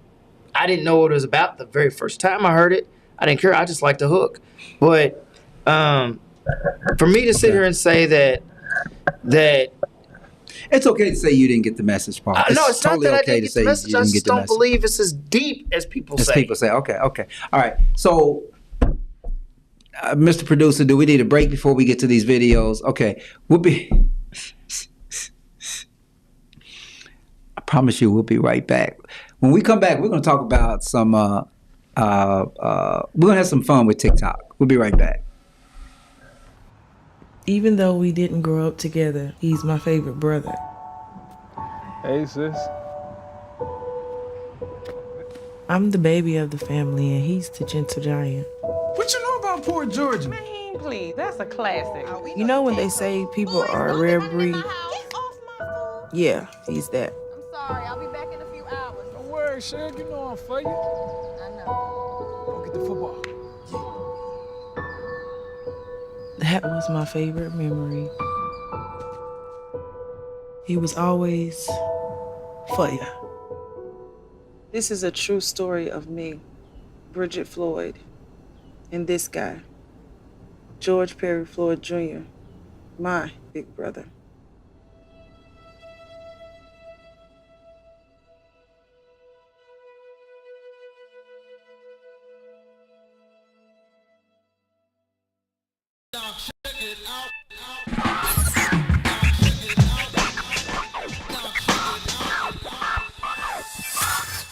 Speaker 6: didn't know what it was about the very first time I heard it. I didn't care. I just liked the hook. But for me to sit here and say that
Speaker 4: it's okay to say you didn't get the message, Paul.
Speaker 6: no, it's
Speaker 4: totally
Speaker 6: not that
Speaker 4: okay
Speaker 6: I didn't get the message. I just don't believe it's as deep as people say.
Speaker 4: People say, okay. All right. So, Mr. Producer, do we need a break before we get to these videos? Okay. I promise you we'll be right back. When we come back, we're going to talk about some, we're going to have some fun with TikTok. We'll be right back.
Speaker 9: Even though we didn't grow up together, he's my favorite brother.
Speaker 10: Hey, sis.
Speaker 9: I'm the baby of the family, and he's the gentle giant.
Speaker 10: What you know about Poor Georgia?
Speaker 11: Man, please, that's a classic.
Speaker 9: You know when they say people are a rare breed? Yeah, he's that.
Speaker 11: I'm sorry, I'll be back in a few hours.
Speaker 10: Don't worry, Shug. You know I'm for you.
Speaker 11: I know.
Speaker 10: Go get the football.
Speaker 9: That was my favorite memory. He was always for you. This is a true story of me, Bridget Floyd, and this guy, George Perry Floyd Jr., my big brother.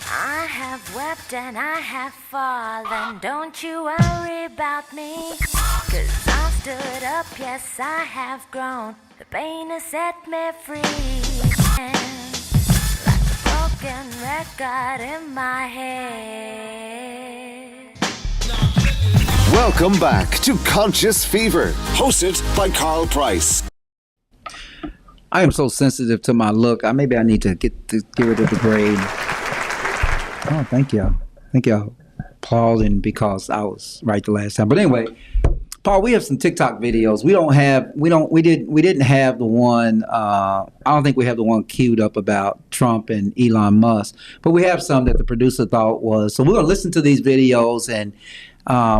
Speaker 12: I have wept and I have fallen. Don't you worry about me. 'Cause I stood up, yes, I have grown. The pain has set me free. And like a broken record in my head.
Speaker 3: Welcome back to Conscious Fever, hosted by Carl Price.
Speaker 4: I am so sensitive to my look. Maybe I need to get rid of the braid. Oh, thank y'all. Thank y'all applauding because I was right the last time. But anyway, Paul, we have some TikTok videos. We didn't have the one. I don't think we have the one queued up about Trump and Elon Musk, but we have some that the producer thought was. So we're gonna listen to these videos, and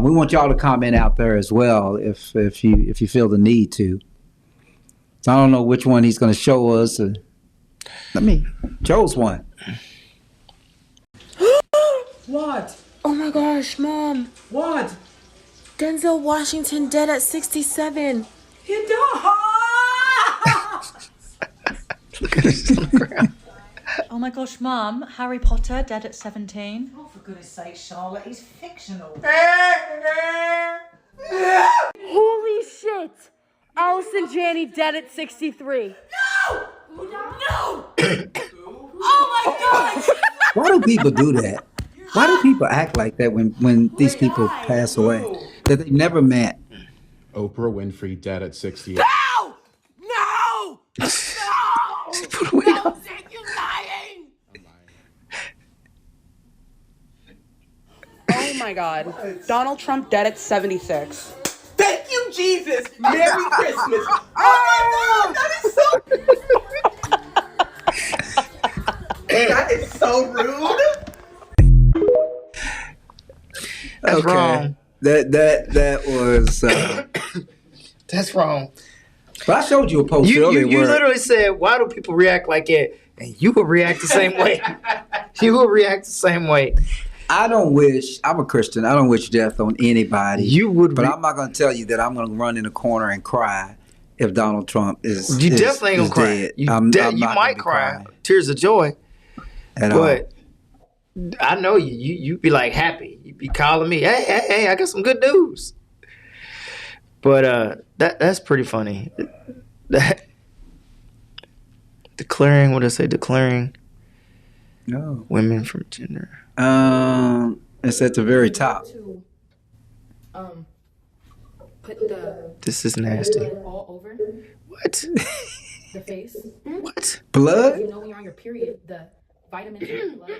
Speaker 4: we want y'all to comment out there as well if you feel the need to. So I don't know which one he's gonna show us. Let me chose one.
Speaker 9: What?
Speaker 11: Oh my gosh, Mom.
Speaker 9: What?
Speaker 11: Denzel Washington dead at 67.
Speaker 9: He died!
Speaker 13: Oh my gosh, Mum, Harry Potter dead at 17.
Speaker 14: Oh, for goodness sake, Charlotte, he's fictional.
Speaker 11: Holy shit! Allison Janney dead at 63.
Speaker 14: No! No! Oh my God!
Speaker 4: Why do people do that? Why do people act like that when these people pass away that they never met?
Speaker 7: Oprah Winfrey dead at 68.
Speaker 14: No! No! No! No, Zach, you're lying!
Speaker 15: Oh my God. Donald Trump dead at 76.
Speaker 9: Thank you, Jesus! Merry Christmas!
Speaker 14: Oh my God, that is so...
Speaker 9: That is so rude!
Speaker 6: That's wrong.
Speaker 4: That was.
Speaker 6: That's wrong.
Speaker 4: But I showed you a post earlier.
Speaker 6: You literally said, "Why do people react like that?" And you will react the same way. You will react the same way.
Speaker 4: I don't wish. I'm a Christian. I don't wish death on anybody.
Speaker 6: You would,
Speaker 4: but I'm not going to tell you that I'm going to run in a corner and cry if Donald Trump is.
Speaker 6: You definitely ain't gonna cry.
Speaker 4: Dead.
Speaker 6: You might cry, tears of joy. But I know you be like happy. You be calling me, hey, I got some good news. But that's pretty funny. That declaring, what did I say? Declaring women from gender.
Speaker 4: It's at the very top.
Speaker 11: Put the
Speaker 6: This is nasty.
Speaker 11: all over
Speaker 6: What?
Speaker 11: the face.
Speaker 6: What?
Speaker 4: Blood?
Speaker 11: You know when you're on your period, the vitamins in blood.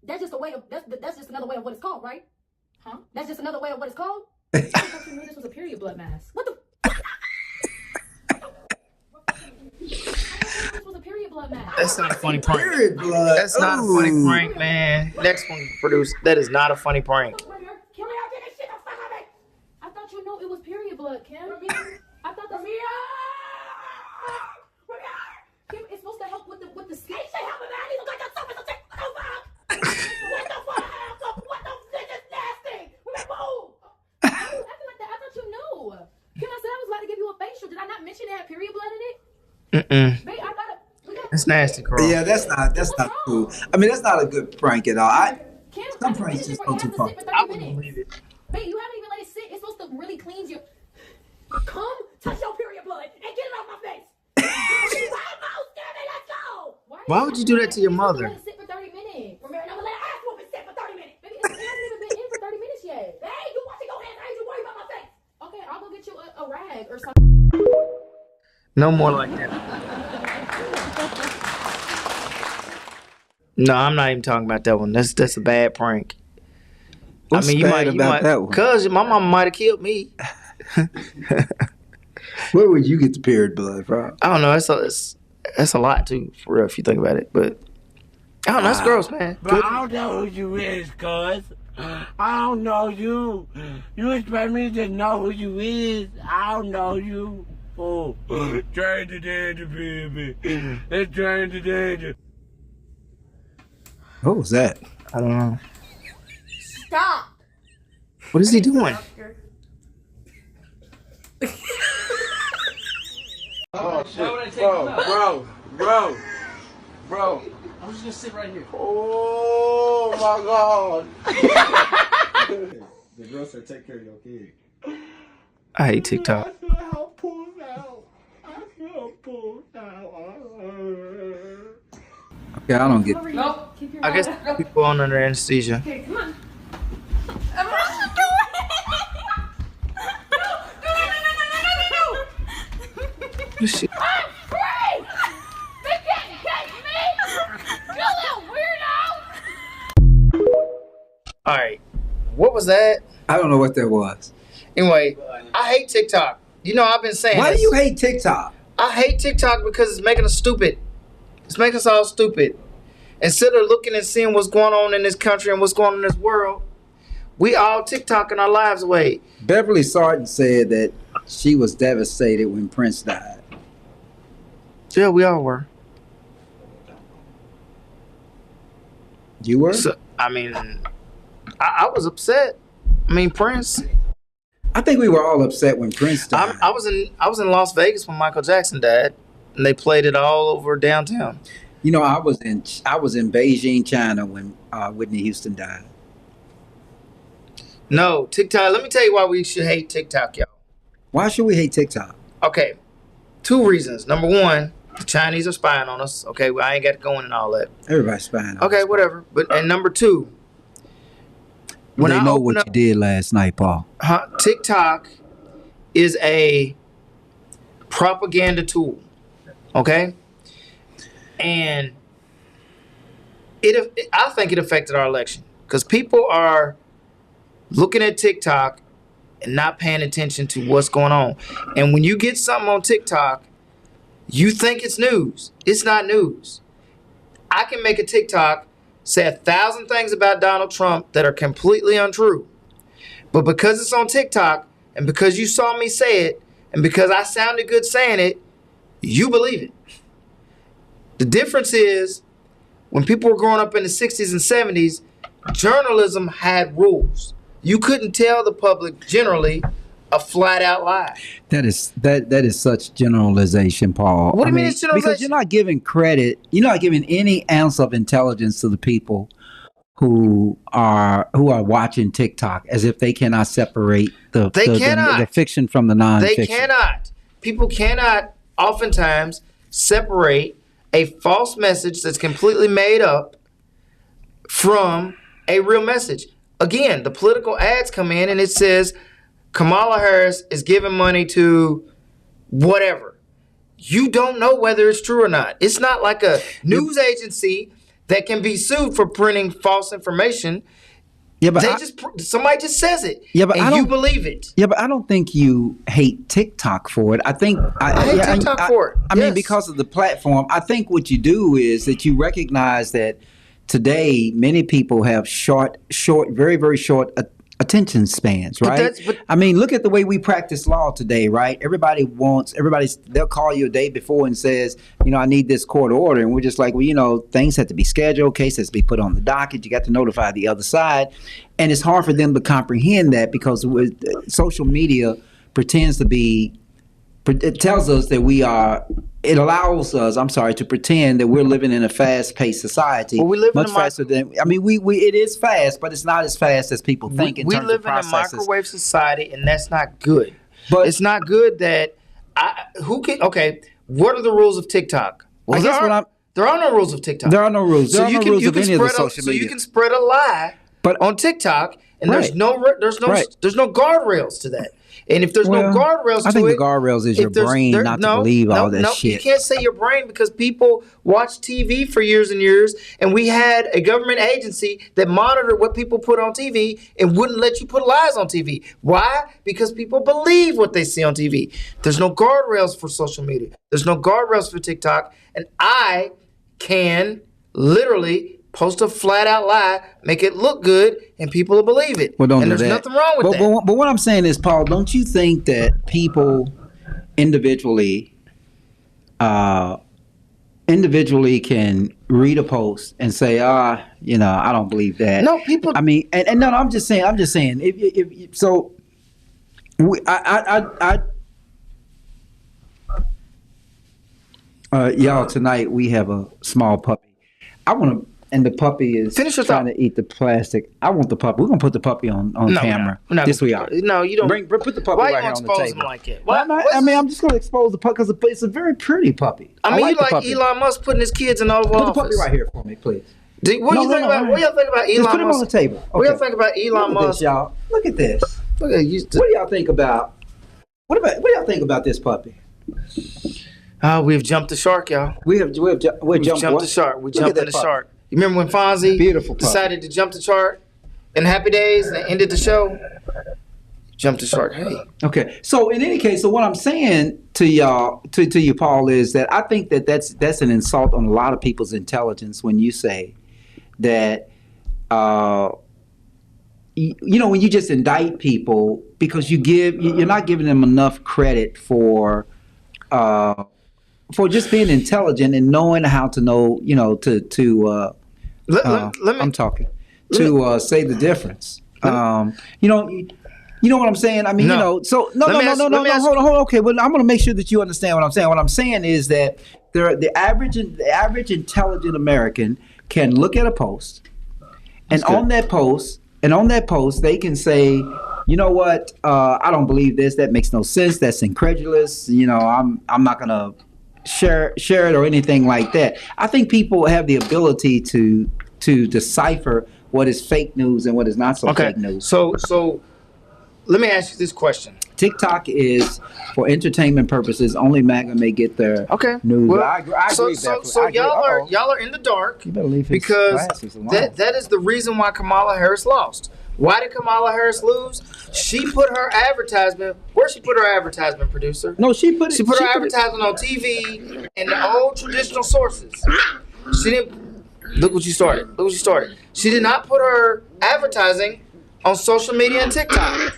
Speaker 11: That's just a way of that's just another way of what it's called, right? Huh? That's just another way of what it's called? I thought you knew this was a period blood mask. What the this was a period blood mask.
Speaker 6: That's not a funny prank.
Speaker 4: Period blood.
Speaker 6: That's not a funny prank, man. Next one, produce. That is not a funny prank.
Speaker 11: Kim, I thought you knew it was period blood, Kim. I thought that's Kim, it's supposed to help with the skin. It should help with that. He looks like a super sick. What the fuck? What the this is nasty. Move. I feel like that. I thought you knew. Kim, I said I was about to give you a facial. Did I not mention it had period blood in it? Babe, I gotta.
Speaker 6: It's nasty, Carl.
Speaker 4: Yeah, that's not cool. I mean, that's not a good prank at all. Some pranks just go too far.
Speaker 6: I wouldn't believe it.
Speaker 11: Babe, you haven't even let it sit. It's supposed to really cleanse you. Come touch your period blood and get it off my face. Let's go.
Speaker 6: Why would you do that to your mother?
Speaker 11: Let it sit for 30 minutes. Remember, I'm gonna let ass whooping sit for 30 minutes. Baby, it hasn't even been in for 30 minutes yet. Hey, you washing your hands? I ain't you worried about my face. Okay, I'll go get you a rag or something.
Speaker 6: No more like that. No, I'm not even talking about that one. That's a bad prank.
Speaker 4: What's bad about that one?
Speaker 6: Cause my mama might have killed me.
Speaker 4: Where would you get the period blood from?
Speaker 6: I don't know. That's a lot too, for real, if you think about it. But I don't know. That's gross, man.
Speaker 14: But I don't know who you is, cuz. I don't know you. You expect me to know who you is? I don't know you. Oh, train the danger, baby. Let's train the danger.
Speaker 4: What was that?
Speaker 6: I don't know.
Speaker 11: Stop.
Speaker 6: What is he doing?
Speaker 14: Oh, shit. Bro. I'm just gonna sit right here. Oh, my God.
Speaker 10: The girl said take care of your kid.
Speaker 6: I hate TikTok.
Speaker 4: Okay, I don't get.
Speaker 11: Nope. Keep your
Speaker 6: I guess people on under anesthesia.
Speaker 11: Okay, come on.
Speaker 6: This shit.
Speaker 11: I'm free! They can't catch me! You little weirdo!
Speaker 6: Alright. What was that?
Speaker 4: I don't know what that was.
Speaker 6: Anyway, I hate TikTok. You know, I've been saying
Speaker 4: Why
Speaker 6: this.
Speaker 4: do you hate TikTok?
Speaker 6: I hate TikTok because it's making us stupid. It's making us all stupid. Instead of looking and seeing what's going on in this country and what's going on in this world, we all TikToking our lives away.
Speaker 4: Beverly Sarton said that she was devastated when Prince died.
Speaker 6: Yeah, we all were.
Speaker 4: You were?
Speaker 6: So, I mean, I was upset. I mean, Prince.
Speaker 4: I think we were all upset when Prince died.
Speaker 6: I was in Las Vegas when Michael Jackson died, and they played it all over downtown.
Speaker 4: You know, I was in Beijing, China when Whitney Houston died.
Speaker 6: No, TikTok. Let me tell you why we should hate TikTok, y'all.
Speaker 4: Why should we hate TikTok?
Speaker 6: Okay, 2 reasons. Number one, the Chinese are spying on us. Okay, well, I ain't got to go in and all that.
Speaker 4: Everybody's spying on us.
Speaker 6: Okay, whatever. And number two, when
Speaker 4: they know what you did last night, Paul.
Speaker 6: TikTok is a propaganda tool. Okay, and I think it affected our election because people are looking at TikTok and not paying attention to what's going on. And when you get something on TikTok, you think it's news. It's not news. I can make a TikTok, say 1,000 things about Donald Trump that are completely untrue. But because it's on TikTok, and because you saw me say it, and because I sounded good saying it, you believe it. The difference is, when people were growing up in the 60s and 70s, journalism had rules. You couldn't tell the public generally a flat out lie.
Speaker 4: That is such generalization, Paul.
Speaker 6: What do you mean it's generalization?
Speaker 4: Because you're not giving credit, you're not giving any ounce of intelligence to the people who are watching TikTok, as if they cannot separate the fiction from the non-fiction.
Speaker 6: They cannot. People cannot oftentimes separate a false message that's completely made up from a real message. Again, the political ads come in and it says Kamala Harris is giving money to whatever. You don't know whether it's true or not. It's not like a news agency that can be sued for printing false information.
Speaker 4: Yeah, but
Speaker 6: somebody just says it.
Speaker 4: Yeah, but
Speaker 6: and you believe it.
Speaker 4: Yeah, but I don't think you hate TikTok for it. I think
Speaker 6: I hate TikTok for it.
Speaker 4: I mean, because of the platform. I think what you do is that you recognize that today many people have short, very, very short attention spans, right? I mean, look at the way we practice law today, right? They'll call you a day before and says, I need this court order. And we're just like, well, things have to be scheduled, cases have to be put on the docket. You got to notify the other side. And it's hard for them to comprehend that because social media it tells us that it allows us, to pretend that we're living in a fast-paced society.
Speaker 6: Well, we live
Speaker 4: much faster than, it is fast, but it's not as fast as people think in terms of processes.
Speaker 6: We live in a microwave society, and that's not good. But it's not good that, what are the rules of TikTok? Well, there are no rules of TikTok.
Speaker 4: There are no rules. There are no rules of any of the social media.
Speaker 6: So you can spread a lie on TikTok, and there's no guardrails to that. And if there's no guardrails to it,
Speaker 4: I think the guardrails is your brain not to believe all that shit.
Speaker 6: You can't say your brain because people watch TV for years and years, and we had a government agency that monitored what people put on TV and wouldn't let you put lies on TV. Why? Because people believe what they see on TV. There's no guardrails for social media. There's no guardrails for TikTok, and I can literally post a flat out lie, make it look good, and people will believe it.
Speaker 4: Well, don't
Speaker 6: and
Speaker 4: do
Speaker 6: there's
Speaker 4: that.
Speaker 6: nothing wrong with that.
Speaker 4: But what I'm saying is, Paul, don't you think that people individually can read a post and say, I don't believe that.
Speaker 6: No, people.
Speaker 4: I mean, and no, I'm just saying. If so, y'all, tonight we have a small puppy. And the puppy is trying to eat the plastic. I want the puppy. We're gonna put the puppy on camera. This we are.
Speaker 6: No, you don't.
Speaker 4: Put the puppy
Speaker 6: Why
Speaker 4: right
Speaker 6: you
Speaker 4: here on the
Speaker 6: expose
Speaker 4: table.
Speaker 6: him like it?
Speaker 4: I'm just gonna expose the puppy because it's a very pretty puppy.
Speaker 6: I mean, you
Speaker 4: the
Speaker 6: like
Speaker 4: puppy.
Speaker 6: Elon Musk putting his kids in the Oval Office.
Speaker 4: Put the puppy right here for me, please.
Speaker 6: What do you think about? What do y'all think about Elon
Speaker 4: Just put him
Speaker 6: Musk?
Speaker 4: on the table.
Speaker 6: What do y'all think about Elon
Speaker 4: Look at
Speaker 6: Musk?
Speaker 4: this, y'all. Look at this.
Speaker 6: Look at you.
Speaker 4: What do y'all think about? What do y'all think about this puppy?
Speaker 6: We've jumped the shark, y'all.
Speaker 4: We've jumped
Speaker 6: the shark. We jumped in the shark. You remember when Fonzie decided to jump the shark in Happy Days and ended the show? Jumped the shark. Hey.
Speaker 4: Okay. So in any case, so what I'm saying to y'all, to you, Paul, is that I think that that's an insult on a lot of people's intelligence when you say that, when you just indict people because you're not giving them enough credit for just being intelligent and knowing how to know, I'm talking to say the difference. You know what I'm saying? I mean, so no. Hold on. Okay, well, I'm going to make sure that you understand what I'm saying. What I'm saying is that the average intelligent American can look at a post, and on that post, they can say, you know what? I don't believe this. That makes no sense. That's incredulous. I'm not going to share it or anything like that. I think people have the ability to decipher what is fake news and what is not so fake news.
Speaker 6: So let me ask you this question.
Speaker 4: TikTok is for entertainment purposes. Only MAGA may get their news.
Speaker 6: Well,
Speaker 4: I agree.
Speaker 6: So y'all are in the dark.
Speaker 4: You better leave his
Speaker 6: because
Speaker 4: glasses alone.
Speaker 6: that is the reason why Kamala Harris lost. Why did Kamala Harris lose? She put her advertisement. Where she put her advertisement, producer?
Speaker 4: No, she put
Speaker 6: her advertisement on TV and the old traditional sources. She didn't. Look what you started. She did not put her advertising on social media and TikTok.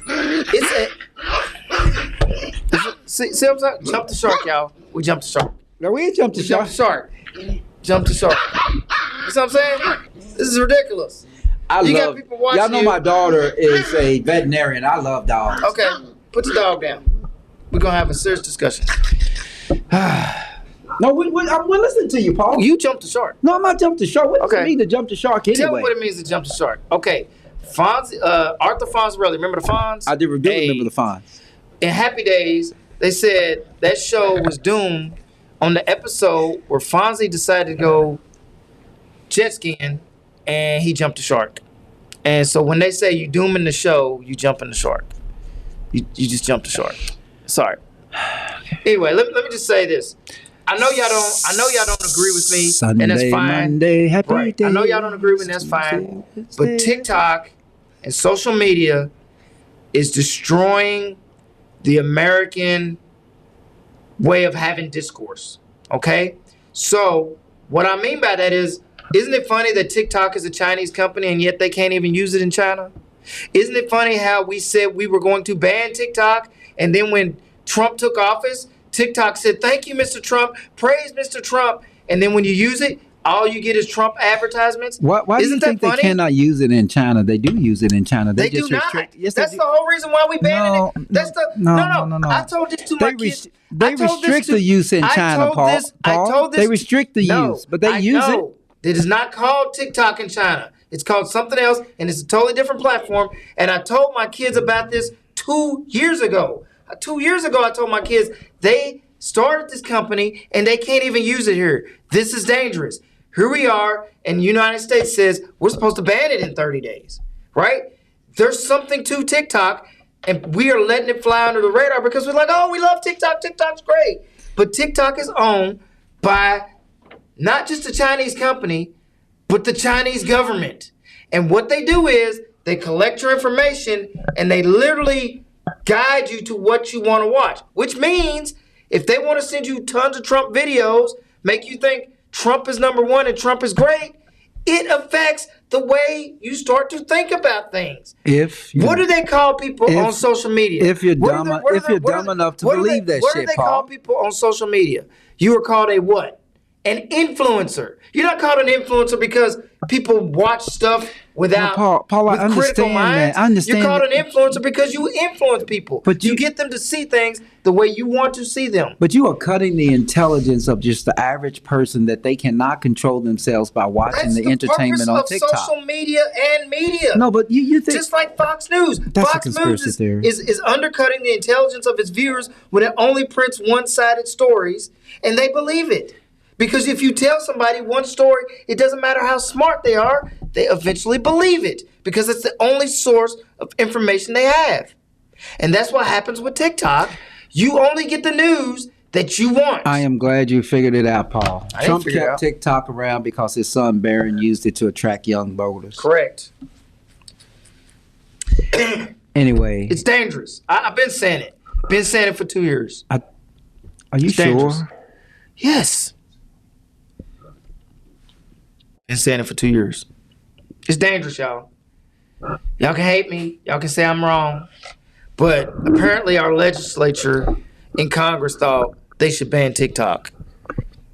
Speaker 6: See what I'm saying? Jump the shark, y'all. We jumped the shark.
Speaker 4: No, we ain't jumped the shark.
Speaker 6: Jump the shark. You see what I'm saying? This is ridiculous. Got people watching
Speaker 4: y'all know my daughter is a veterinarian. I love dogs.
Speaker 6: Okay, put the dog down. We're gonna have a serious discussion.
Speaker 4: No, I'm listening to you, Paul.
Speaker 6: You jumped the shark.
Speaker 4: No, I'm not jumped the shark. What does it mean to jump the shark anyway?
Speaker 6: Tell me what it means to jump the shark. Okay, Arthur Fonzarelli. Remember the Fonz?
Speaker 4: I do remember the Fonz.
Speaker 6: In Happy Days, they said that show was doomed on the episode where Fonzie decided to go jet skiing and he jumped the shark. And so when they say you dooming the show, you jump in the shark. You just jump the shark. Sorry. Anyway, let me just say this. I know y'all don't agree with me, and that's fine.
Speaker 4: Monday, happy day.
Speaker 6: I know y'all don't agree with me, that's fine. But TikTok and social media is destroying the American way of having discourse. Okay? So what I mean by that is, isn't it funny that TikTok is a Chinese company and yet they can't even use it in China? Isn't it funny how we said we were going to ban TikTok, and then when Trump took office, TikTok said, thank you, Mr. Trump, praise Mr. Trump, and then when you use it, all you get is Trump advertisements?
Speaker 4: Why do you think they cannot use it in China? They do use it in China.
Speaker 6: They
Speaker 4: just
Speaker 6: do not.
Speaker 4: restrict. Yes,
Speaker 6: That's the whole reason why we banned it. That's no. I told this to my kids.
Speaker 4: They restrict the use in China, Paul. They restrict the use, but they use it.
Speaker 6: It is not called TikTok in China. It's called something else, and it's a totally different platform. And I told my kids about this 2 years ago. 2 years ago, I told my kids, they started this company, and they can't even use it here. This is dangerous. Here we are, and the United States says we're supposed to ban it in 30 days, right? There's something to TikTok. And we are letting it fly under the radar because we're like, oh, we love TikTok. TikTok's great. But TikTok is owned by not just a Chinese company, but the Chinese government. And what they do is they collect your information and they literally guide you to what you want to watch, which means if they want to send you tons of Trump videos, make you think Trump is number one and Trump is great, it affects the way you start to think about things. What do they call people on social media?
Speaker 4: If you're dumb enough to believe that shit, Paul.
Speaker 6: What do they call people on social media? You are called a what? An influencer. You're not called an influencer because people watch stuff without
Speaker 4: Paul, I understand that. I understand.
Speaker 6: You're called an influencer because you influence people. But you get them to see things the way you want to see them.
Speaker 4: But you are cutting the intelligence of just the average person that they cannot control themselves by watching the entertainment on TikTok.
Speaker 6: Of social media and media.
Speaker 4: No, but you think
Speaker 6: just like Fox News.
Speaker 4: That's
Speaker 6: Fox
Speaker 4: a conspiracy
Speaker 6: News
Speaker 4: theory.
Speaker 6: is undercutting the intelligence of its viewers when it only prints one-sided stories, and they believe it. Because if you tell somebody one story, it doesn't matter how smart they are, they eventually believe it because it's the only source of information they have. And that's what happens with TikTok. You only get the news that you want.
Speaker 4: I am glad you figured it out, Paul. Trump kept TikTok around because his son Barron used it to attract young voters.
Speaker 6: Correct.
Speaker 4: Anyway.
Speaker 6: It's dangerous. I've been saying it. Been saying it for 2 years.
Speaker 4: Are you
Speaker 6: It's dangerous.
Speaker 4: sure?
Speaker 6: Yes. Been saying it for 2 years. It's dangerous, y'all. Y'all can hate me. Y'all can say I'm wrong. But apparently our legislature in Congress thought they should ban TikTok.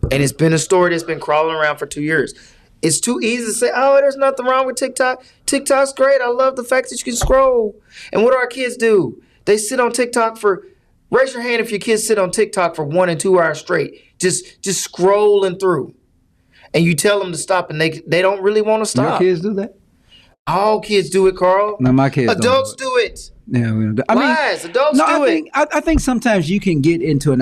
Speaker 6: And it's been a story that's been crawling around for 2 years. It's too easy to say, oh, there's nothing wrong with TikTok. TikTok's great. I love the fact that you can scroll. And what do our kids do? They sit on TikTok for, raise your hand if your kids sit on TikTok for 1 and 2 hours straight. Just scrolling through. And you tell them to stop, and they don't really want to stop.
Speaker 4: Your kids do that?
Speaker 6: All kids do it, Carl.
Speaker 4: No, my kids
Speaker 6: Adults do it.
Speaker 4: Yeah, we don't do.
Speaker 6: Adults do it.
Speaker 4: I think sometimes you can get into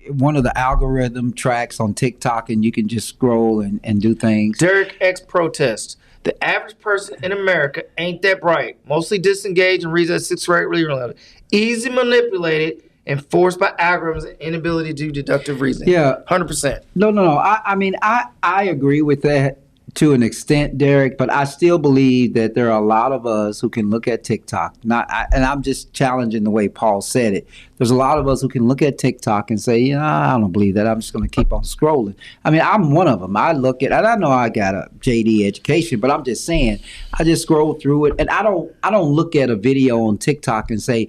Speaker 4: one of the algorithm tracks on TikTok, and you can just scroll and do things.
Speaker 6: Derek X protests. The average person in America ain't that bright. Mostly disengaged and reads at 6th grade reading level. Easy manipulated and forced by algorithms and inability to do deductive reasoning.
Speaker 4: Yeah.
Speaker 6: 100%.
Speaker 4: No. I mean, I agree with that to an extent, Derek, but I still believe that there are a lot of us who can look at TikTok. And I'm just challenging the way Paul said it. There's a lot of us who can look at TikTok and say, I don't believe that. I'm just going to keep on scrolling. I mean, I'm one of them. I look at, and I know I got a JD education, but I'm just saying, I just scroll through it, and I don't look at a video on TikTok and say,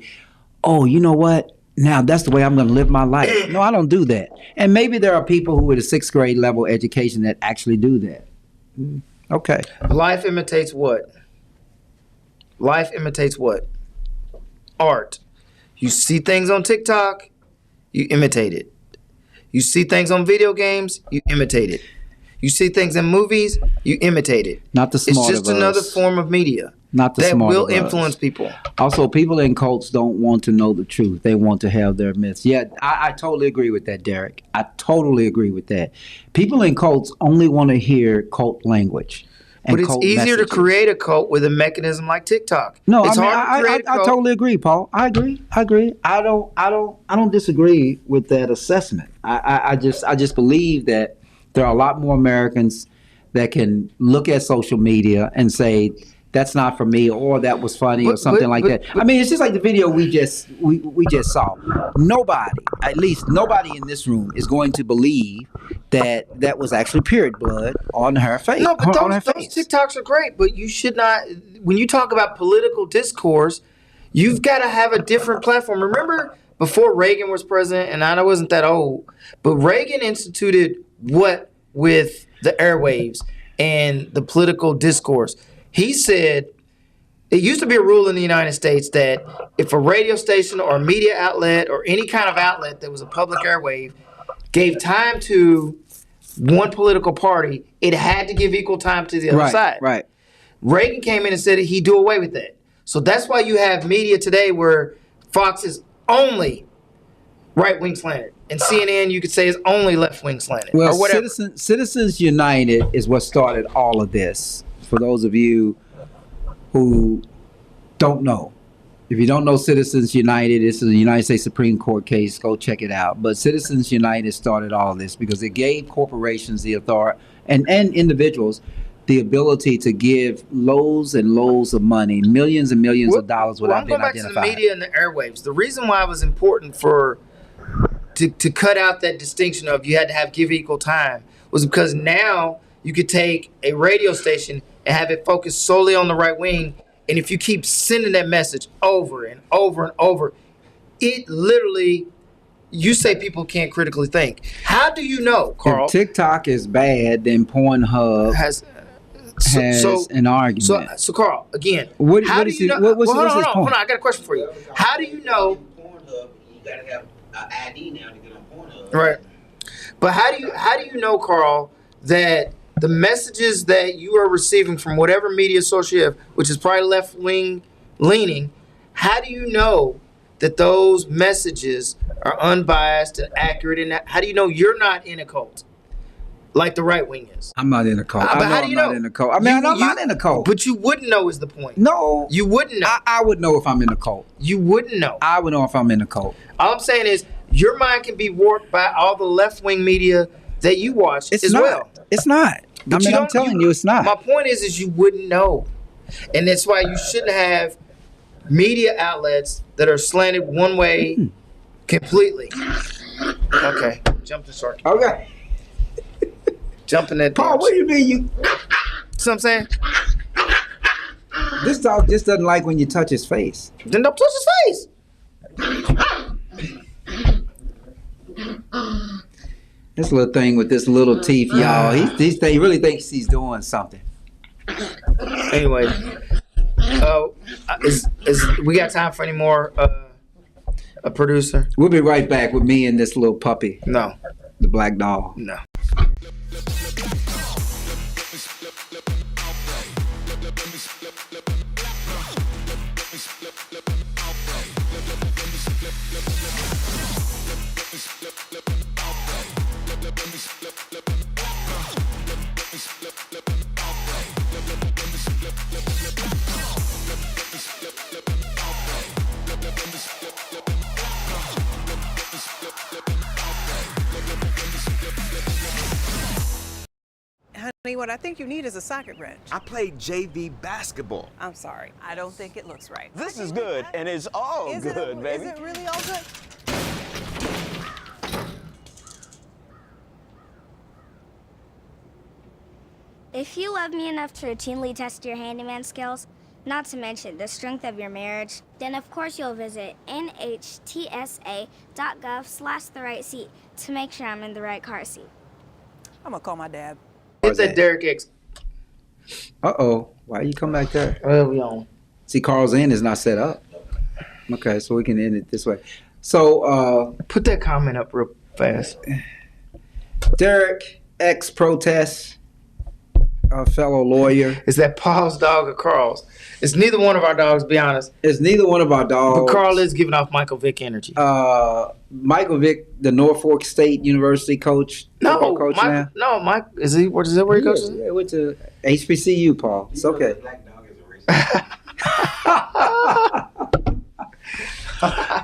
Speaker 4: oh, you know what? Now that's the way I'm going to live my life. No, I don't do that. And maybe there are people who with a 6th grade level education that actually do that. Okay.
Speaker 6: Life imitates what? Life imitates what? Art. You see things on TikTok, you imitate it. You see things on video games, you imitate it. You see things in movies, you imitate it.
Speaker 4: Not the smart of us.
Speaker 6: It's just another form of media.
Speaker 4: Not the
Speaker 6: that
Speaker 4: smart
Speaker 6: will
Speaker 4: of us.
Speaker 6: influence people.
Speaker 4: Also, people in cults don't want to know the truth. They want to have their myths. Yeah, I totally agree with that, Derek. I totally agree with that. People in cults only want to hear cult language.
Speaker 6: But it's easier to create a cult with a mechanism like TikTok.
Speaker 4: No,
Speaker 6: it's
Speaker 4: I totally agree, Paul. I agree. I don't disagree with that assessment. I just believe that there are a lot more Americans that can look at social media and say, that's not for me, or that was funny, or something like that. I mean, it's just like the video we just saw. Nobody, at least nobody in this room, is going to believe that was actually period blood on her face.
Speaker 6: No, but those TikToks are great, but you should not. When you talk about political discourse, you've got to have a different platform. Remember, before Reagan was president, and I wasn't that old, but Reagan instituted what with the airwaves and the political discourse. He said, it used to be a rule in the United States that if a radio station or a media outlet or any kind of outlet that was a public airwave gave time to one political party, it had to give equal time to the other side.
Speaker 4: Right.
Speaker 6: Reagan came in and said he'd do away with that. So that's why you have media today where Fox is only right-wing slanted. And CNN, you could say, is only left-wing slanted.
Speaker 4: Well,
Speaker 6: or whatever.
Speaker 4: Citizens United is what started all of this. For those of you who don't know, If you don't know Citizens United, this is a United States Supreme Court case. Go check it out. But Citizens United started all this because it gave corporations the authority and individuals the ability to give loads and loads of money, millions and millions of dollars without being identified.
Speaker 6: I'm going back to the media and the airwaves. The reason why it was important to cut out that distinction of you had to have give equal time was because now you could take a radio station and have it focus solely on the right wing. And if you keep sending that message over and over and over, it literally, you say people can't critically think. How do you know, Carl?
Speaker 4: If TikTok is bad, then Pornhub has an argument.
Speaker 6: So Carl, again,
Speaker 4: hold on,
Speaker 6: I got a question for you. How do you know?
Speaker 16: You gotta have an ID now to get on Pornhub.
Speaker 6: Right. But how do you know, Carl, that the messages that you are receiving from whatever media source you have, which is probably left-wing leaning, how do you know that those messages are unbiased and accurate? And how do you know you're not in a cult like the right wing is?
Speaker 4: I'm not in a cult.
Speaker 6: But how do you know?
Speaker 4: In a cult. I mean, I'm not in a cult.
Speaker 6: But you wouldn't know is the point.
Speaker 4: No.
Speaker 6: You wouldn't know.
Speaker 4: I would know if I'm in a cult.
Speaker 6: You wouldn't know.
Speaker 4: I would know if I'm in a cult.
Speaker 6: All I'm saying is your mind can be warped by all the left-wing media that you watch well.
Speaker 4: It's not.
Speaker 6: But
Speaker 4: I'm telling you, it's not.
Speaker 6: My point is you wouldn't know. And that's why you shouldn't have media outlets that are slanted one way completely. Okay. Jump to Sharky.
Speaker 4: Okay.
Speaker 6: Jump in that
Speaker 4: Paul, what do you mean you...
Speaker 6: See what I'm saying?
Speaker 4: This dog just doesn't like when you touch his face.
Speaker 6: Then don't touch his face.
Speaker 4: This little thing with this little teeth, y'all. He really thinks he's doing something.
Speaker 6: Anyway, we got time for any more? A producer?
Speaker 4: We'll be right back with me and this little puppy.
Speaker 6: No,
Speaker 4: the black dog.
Speaker 6: No.
Speaker 17: Honey, what I think you need is a socket wrench.
Speaker 18: I played JV basketball.
Speaker 17: I'm sorry. I don't think it looks right.
Speaker 18: This is good, and it's all good, baby.
Speaker 17: Is it really all good?
Speaker 19: If you love me enough to routinely test your handyman skills, not to mention the strength of your marriage, then of course you'll visit nhtsa.gov/the-right-seat to make sure I'm in the right car seat.
Speaker 17: I'm gonna call my dad.
Speaker 6: Hit that Derek X.
Speaker 4: Uh-oh. Why you come back there?
Speaker 6: Well, we on.
Speaker 4: See, Carl's end is not set up. Okay, so we can end it this way. So,
Speaker 6: put that comment up real fast.
Speaker 4: Derek X protests. A fellow lawyer.
Speaker 6: Is that Paul's dog or Carl's? It's neither one of our dogs, be honest.
Speaker 4: It's neither one of our dogs.
Speaker 6: But Carl is giving off Michael Vick energy.
Speaker 4: Michael Vick, the Norfolk State University coach.
Speaker 6: No,
Speaker 4: coach
Speaker 6: Mike. No, Mike. Is he? What is that? Where he coaches?
Speaker 4: Yeah, went to HBCU, Paul. It's okay.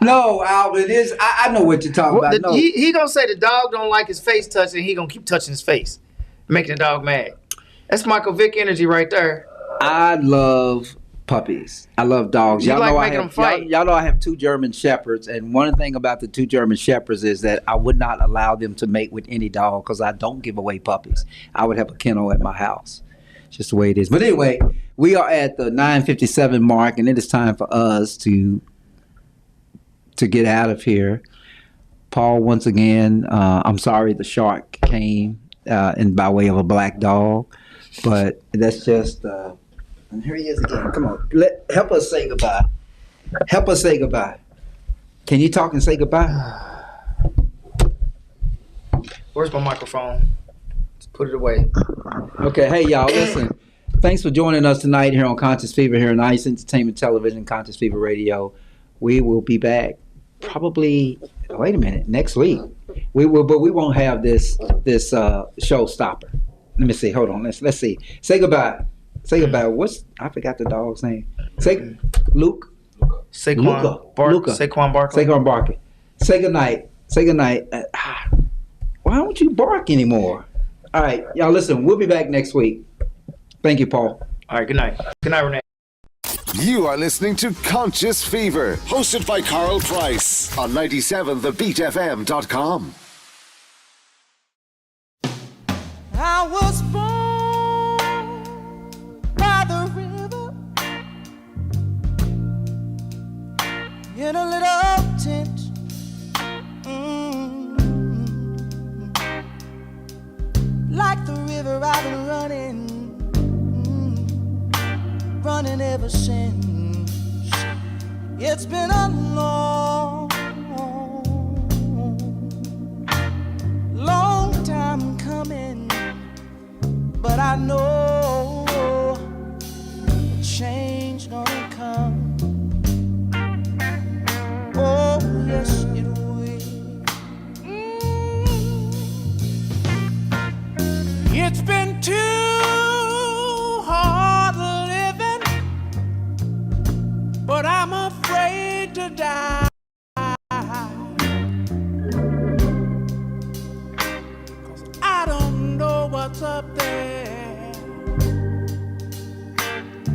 Speaker 4: No, Alvin, is I know what you're talking about. No.
Speaker 6: He gonna say the dog don't like his face touched, and he gonna keep touching his face, making the dog mad. That's Michael Vick energy right there.
Speaker 4: I love puppies. I love dogs. Y'all know
Speaker 6: making them fight.
Speaker 4: Y'all know I have 2 German Shepherds, and one thing about the 2 German Shepherds is that I would not allow them to mate with any dog because I don't give away puppies. I would have a kennel at my house. It's just the way it is. But anyway, we are at the 9:57 mark, and it is time for us to get out of here. Paul, once again, I'm sorry the shark came in by way of a black dog. But that's just, and here he is again. Come on, help us say goodbye. Help us say goodbye. Can you talk and say goodbye?
Speaker 6: Where's my microphone? Let's put it away.
Speaker 4: Okay, hey y'all, listen. Thanks for joining us tonight here on Conscious Fever here on Ice Entertainment Television, Conscious Fever Radio. We will be back probably, wait a minute, next week. We will, but we won't have this showstopper. Let me see. Hold on. Let's see. Say goodbye. Say goodbye. I forgot the dog's name. Say Luke.
Speaker 6: Saquon Barkley.
Speaker 4: Saquon Barkley. Say goodnight. Say goodnight. Why don't you bark anymore? All right, y'all listen, we'll be back next week. Thank you, Paul.
Speaker 6: All right, good night. Good night, Renee.
Speaker 3: You are listening to Conscious Fever, hosted by Carl Price on 97thebeatfm.com.
Speaker 5: I was born by the river in a little tent. Like the river I've been running ever since. It's been a long time coming, but I know a change gonna come. Oh yes it will. It's been too hard living, but I'm afraid to die. 'Cause I don't know what's up there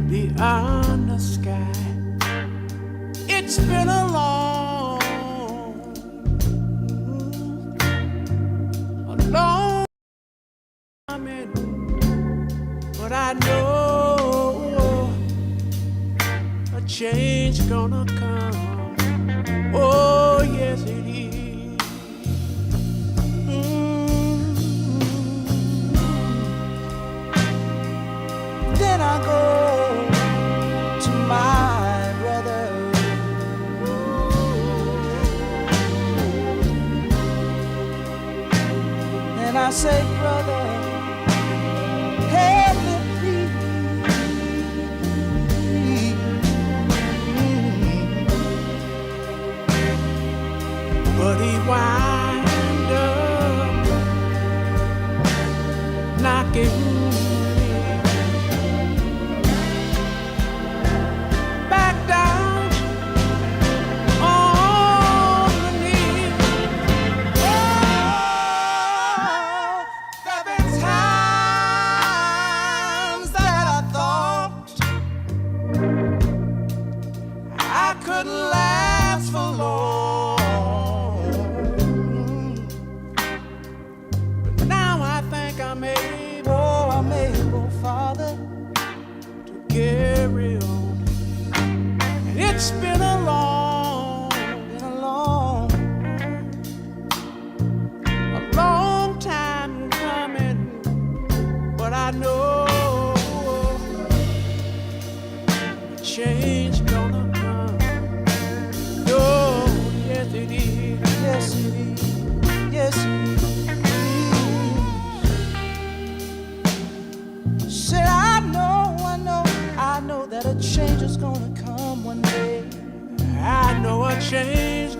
Speaker 5: beyond the sky. It's been a long but I know a change gonna come. Oh yes it is. Then I go to my brother. And I say, brother, help me please. But he wind up knocking me back down on the knees. Oh, there've been times that I thought I couldn't last for long, but now I think I'm able, Father, to carry on. And it's been a long time coming, but I know change gonna come. Oh, yes it is. Yes it is. Yes it is. Said I know that a change is gonna come one day. I know a change